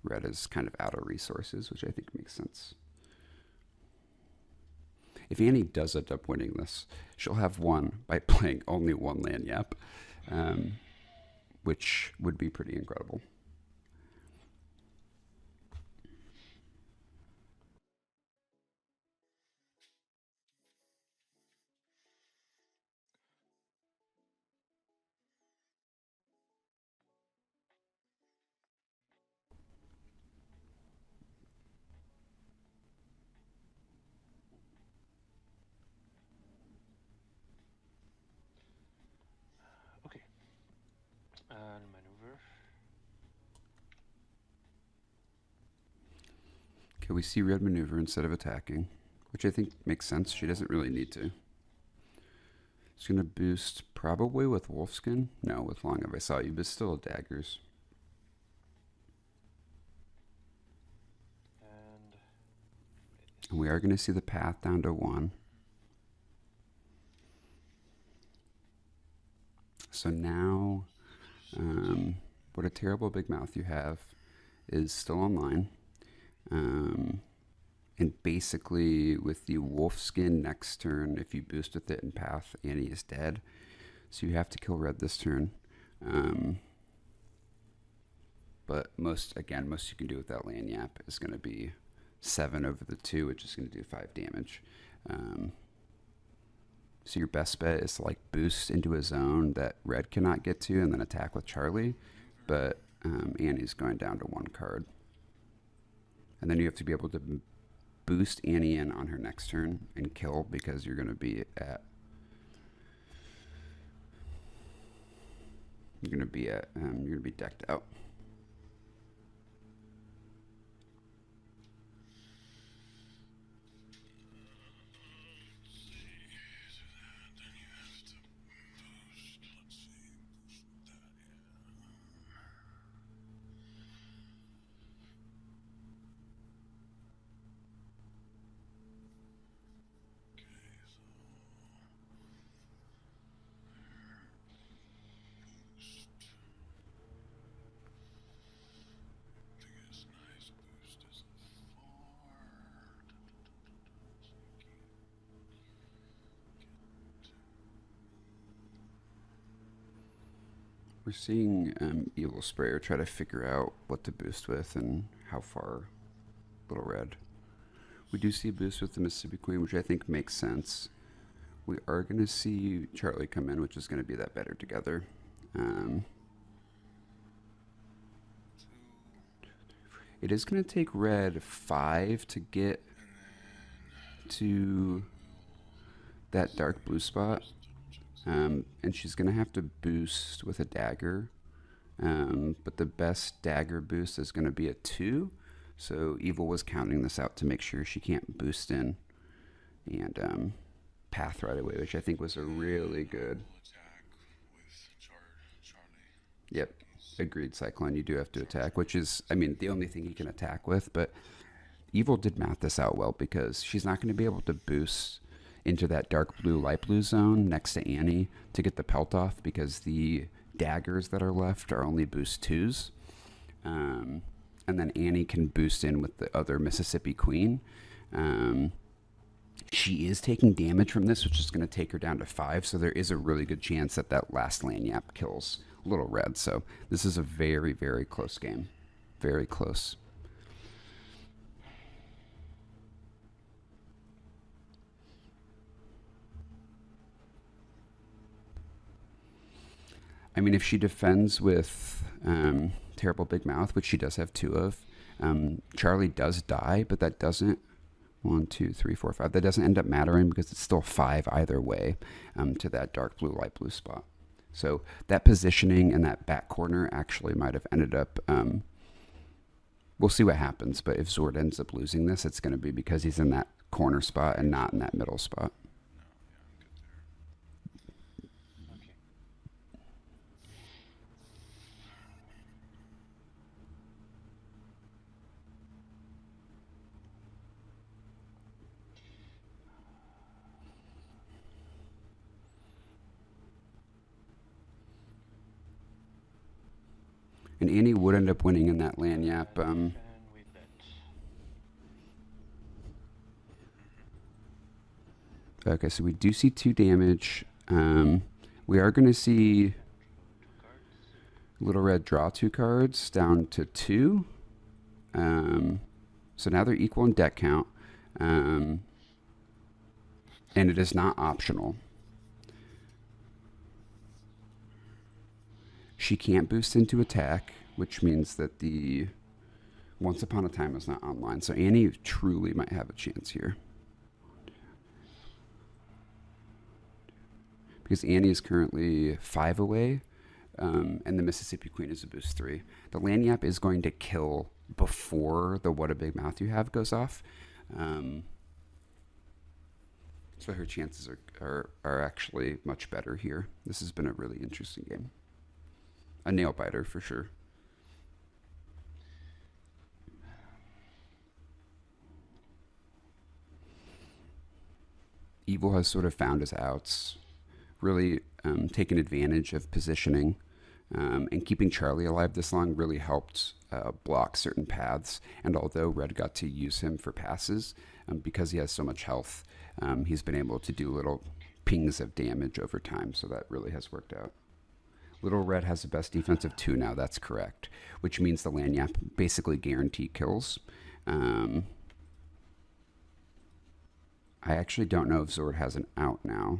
Red is kind of out of resources, which I think makes sense. If Annie does end up winning this, she'll have won by playing only 1 Lanyap, which would be pretty incredible. Okay. Okay, we see red maneuver instead of attacking, which I think makes sense. She doesn't really need to. It's going to boost probably with Wolfskin. No, with Long Have I Saw You, but still daggers. And we are going to see the path down to 1. So now, what a terrible big mouth you have is still online. And basically, with the Wolfskin next turn, if you boost with it in path, Annie is dead. So you have to kill red this turn. But most you can do with that Lanyap is going to be 7 over the 2, which is going to do 5 damage. So your best bet is to like boost into a zone that red cannot get to and then attack with Charlie. But Annie's going down to 1 card. And then you have to be able to boost Annie in on her next turn and kill, because you're going to be decked out. We're seeing Evilsprayer try to figure out what to boost with and how far Little Red. We do see a boost with the Mississippi Queen, which I think makes sense. We are going to see Charlie come in, which is going to be that better together. It is going to take red 5 to get to that dark blue spot. And she's going to have to boost with a dagger. But the best dagger boost is going to be a 2. So Evil was counting this out to make sure she can't boost in and path right away, which I think was a really good. Yep, agreed, Cyclone. You do have to attack, which is, I mean, the only thing he can attack with. But Evil did math this out well, because she's not going to be able to boost into that dark blue, light blue zone next to Annie to get the pelt off, because the daggers that are left are only boost 2s. And then Annie can boost in with the other Mississippi Queen. She is taking damage from this, which is going to take her down to 5. So there is a really good chance that that last Lanyap kills Little Red. So this is a very, very close game. Very close. I mean, if she defends with Terrible Big Mouth, which she does have 2 of, Charlie does die, but that doesn't, 1, 2, 3, 4, 5, that doesn't end up mattering, because it's still 5 either way to that dark blue, light blue spot. So that positioning in that back corner actually might have ended up, we'll see what happens, but if Xord ends up losing this, it's going to be because he's in that corner spot and not in that middle spot. And Annie would end up winning in that Lanyap. And we bet. Okay, so we do see 2 damage. We are going to see Little Red draw 2 cards down to 2. So now they're equal in deck count. And it is not optional. She can't boost into attack, which means that the Once Upon a Time is not online. So Annie truly might have a chance here. Because Annie is currently 5 away, and the Mississippi Queen is a boost 3. The Lanyap is going to kill before the "What a Big Mouth You Have" goes off. So her chances are actually much better here. This has been a really interesting game. A nail biter for sure. Evil has sort of found his outs, really taken advantage of positioning, and keeping Charlie alive this long really helped block certain paths. And although Red got to use him for passes, because he has so much health, he's been able to do little pings of damage over time, so that really has worked out. Little Red has the best defense of 2 now, that's correct, which means the Lanyap basically guarantee kills. I actually don't know if Xord has an out now.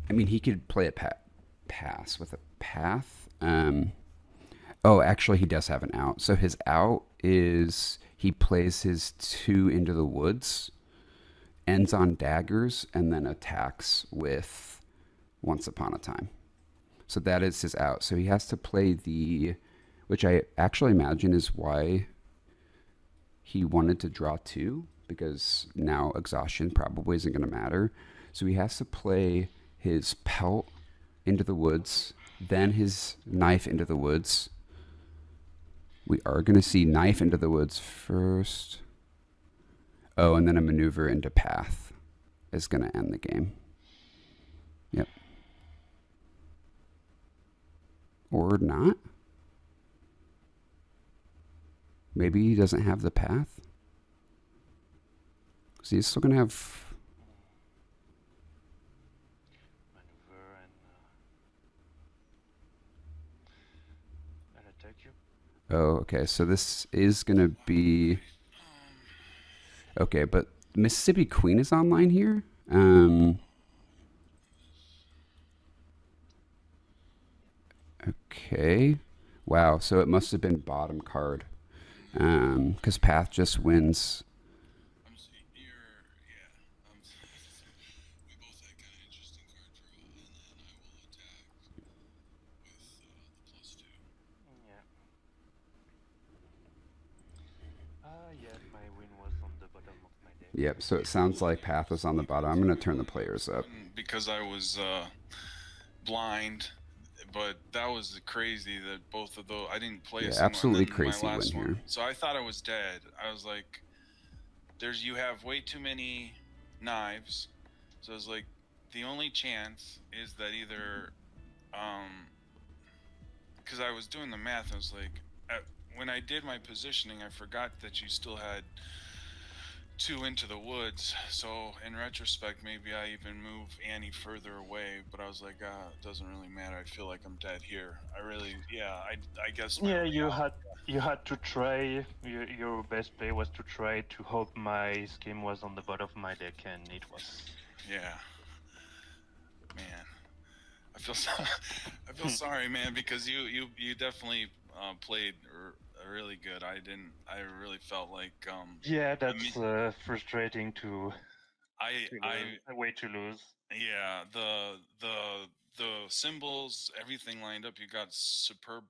I mean, he could play a pass with a path. Oh, actually, he does have an out. So his out is he plays his 2 into the woods, ends on daggers, and then attacks with Once Upon a Time. So that is his out. So he has to play the, which I actually imagine is why he wanted to draw 2, because now exhaustion probably isn't going to matter. So he has to play his pelt into the woods, then his knife into the woods. We are going to see knife into the woods first. Oh, and then a maneuver into path is going to end the game. Yep. Or not. Maybe he doesn't have the path. So he's still going to have... Maneuver and attack you. Oh, okay. So this is going to be... Okay, but Mississippi Queen is online here. Okay. Wow, so it must have been bottom card. Because Path just wins. I'm see, you're yeah. We both had kind of interesting card draw, and then I will attack with the +2. Yeah. Yeah, my win was on the bottom of my deck. Yep, so it sounds like Path was on the bottom. I'm going to turn the players up. Because I was blind, but that was crazy that both of those I didn't play Yeah, a single. absolutely And then crazy my last win one. here. So I thought I was dead. I was like, you have way too many knives. So I was like, the only chance is that either because I was doing the math, I was like, when I did my positioning, I forgot that you still had 2 into the woods. So in retrospect, maybe I even move Annie further away. But I was like, it doesn't really matter. I feel like I'm dead here. I guess my Yeah, only you had to try. Your best play was to try to hope my scheme was on the bottom of my deck, and it was. yeah, man. I feel I feel sorry, man, because you definitely played really good. I really felt like Yeah, I mean, that's frustrating to I a way to lose. yeah, the symbols, everything lined up. You got superb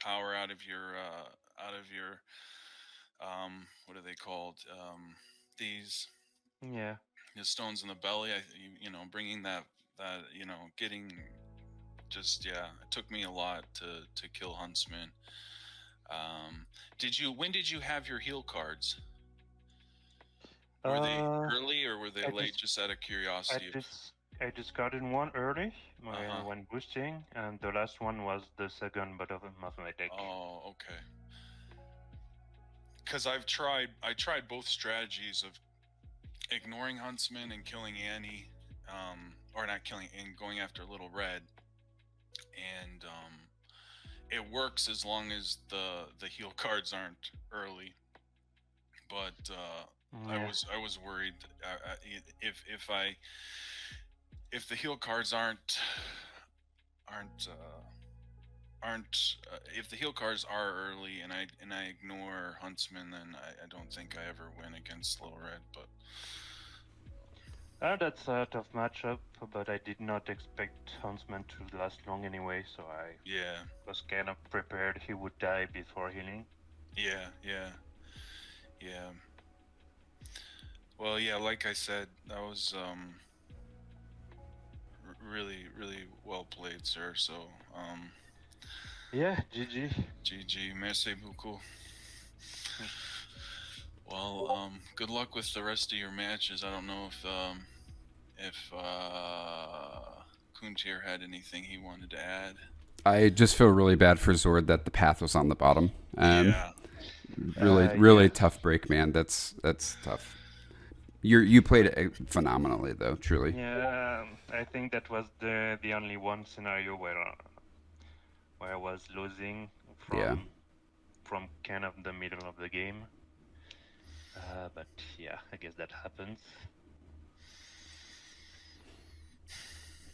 power out of your what are they called? These Yeah. the stones in the belly. Bringing that getting just yeah. It took me a lot to kill Huntsman. When did you have your heal cards? Were they Uh, early or were they I late? just Just out of I curiosity. just I discarded one early Uh huh. when boosting, and the last one was the second bottom of my deck. Oh, okay. Because I tried both strategies of ignoring Huntsman and killing Annie, or not killing and going after Little Red, and it works as long as the heal cards aren't early. But Yeah. I was worried if I if the heal cards aren't if the heal cards are early and I ignore Huntsman, then I don't think I ever win against Little Red. But That's a tough matchup, but I did not expect Huntsman to last long anyway, so I Yeah, was kind of prepared he would die before healing. yeah. Well, yeah, like I said, that was really well played, sir. So, Yeah, GG. GG, merci beaucoup. Well, good luck with the rest of your matches. I don't know if Kunetear had anything he wanted to add. I just feel really bad for Xord that the path was on the bottom. Yeah, Really Yeah. tough break, man. That's tough. You played it phenomenally though, truly. Yeah, I think that was the only one scenario where I was losing Yeah. from kind of the middle of the game. But yeah, I guess that happens.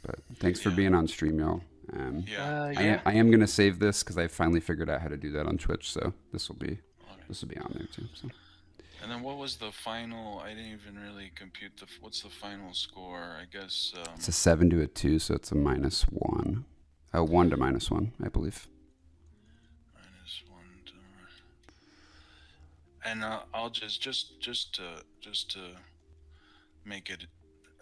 But thanks for yeah, being on stream, y'all. Um, yeah. Yeah. I am gonna save this because I finally figured out how to do that on Twitch. So Okay. this will be on there too. So And then what was the final? I didn't even really compute what's the final score. I guess it's a 7 to a 2, so it's a -1. 1 to -1, I believe. -1 to. And I'll just to make it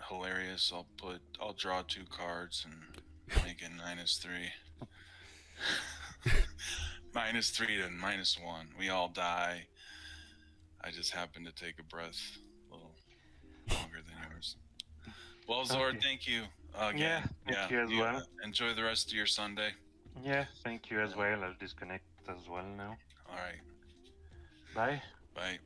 hilarious, I'll draw 2 cards and make it -3. -3 to -1. We all die. I just happen to take a breath a little longer than yours. Well, Xord, Okay. thank you Yeah, again. thank Yeah, you as you well. enjoy the rest of your Sunday. Yeah, thank you as Yeah. well. I'll disconnect as well now. All right. Bye. Bye.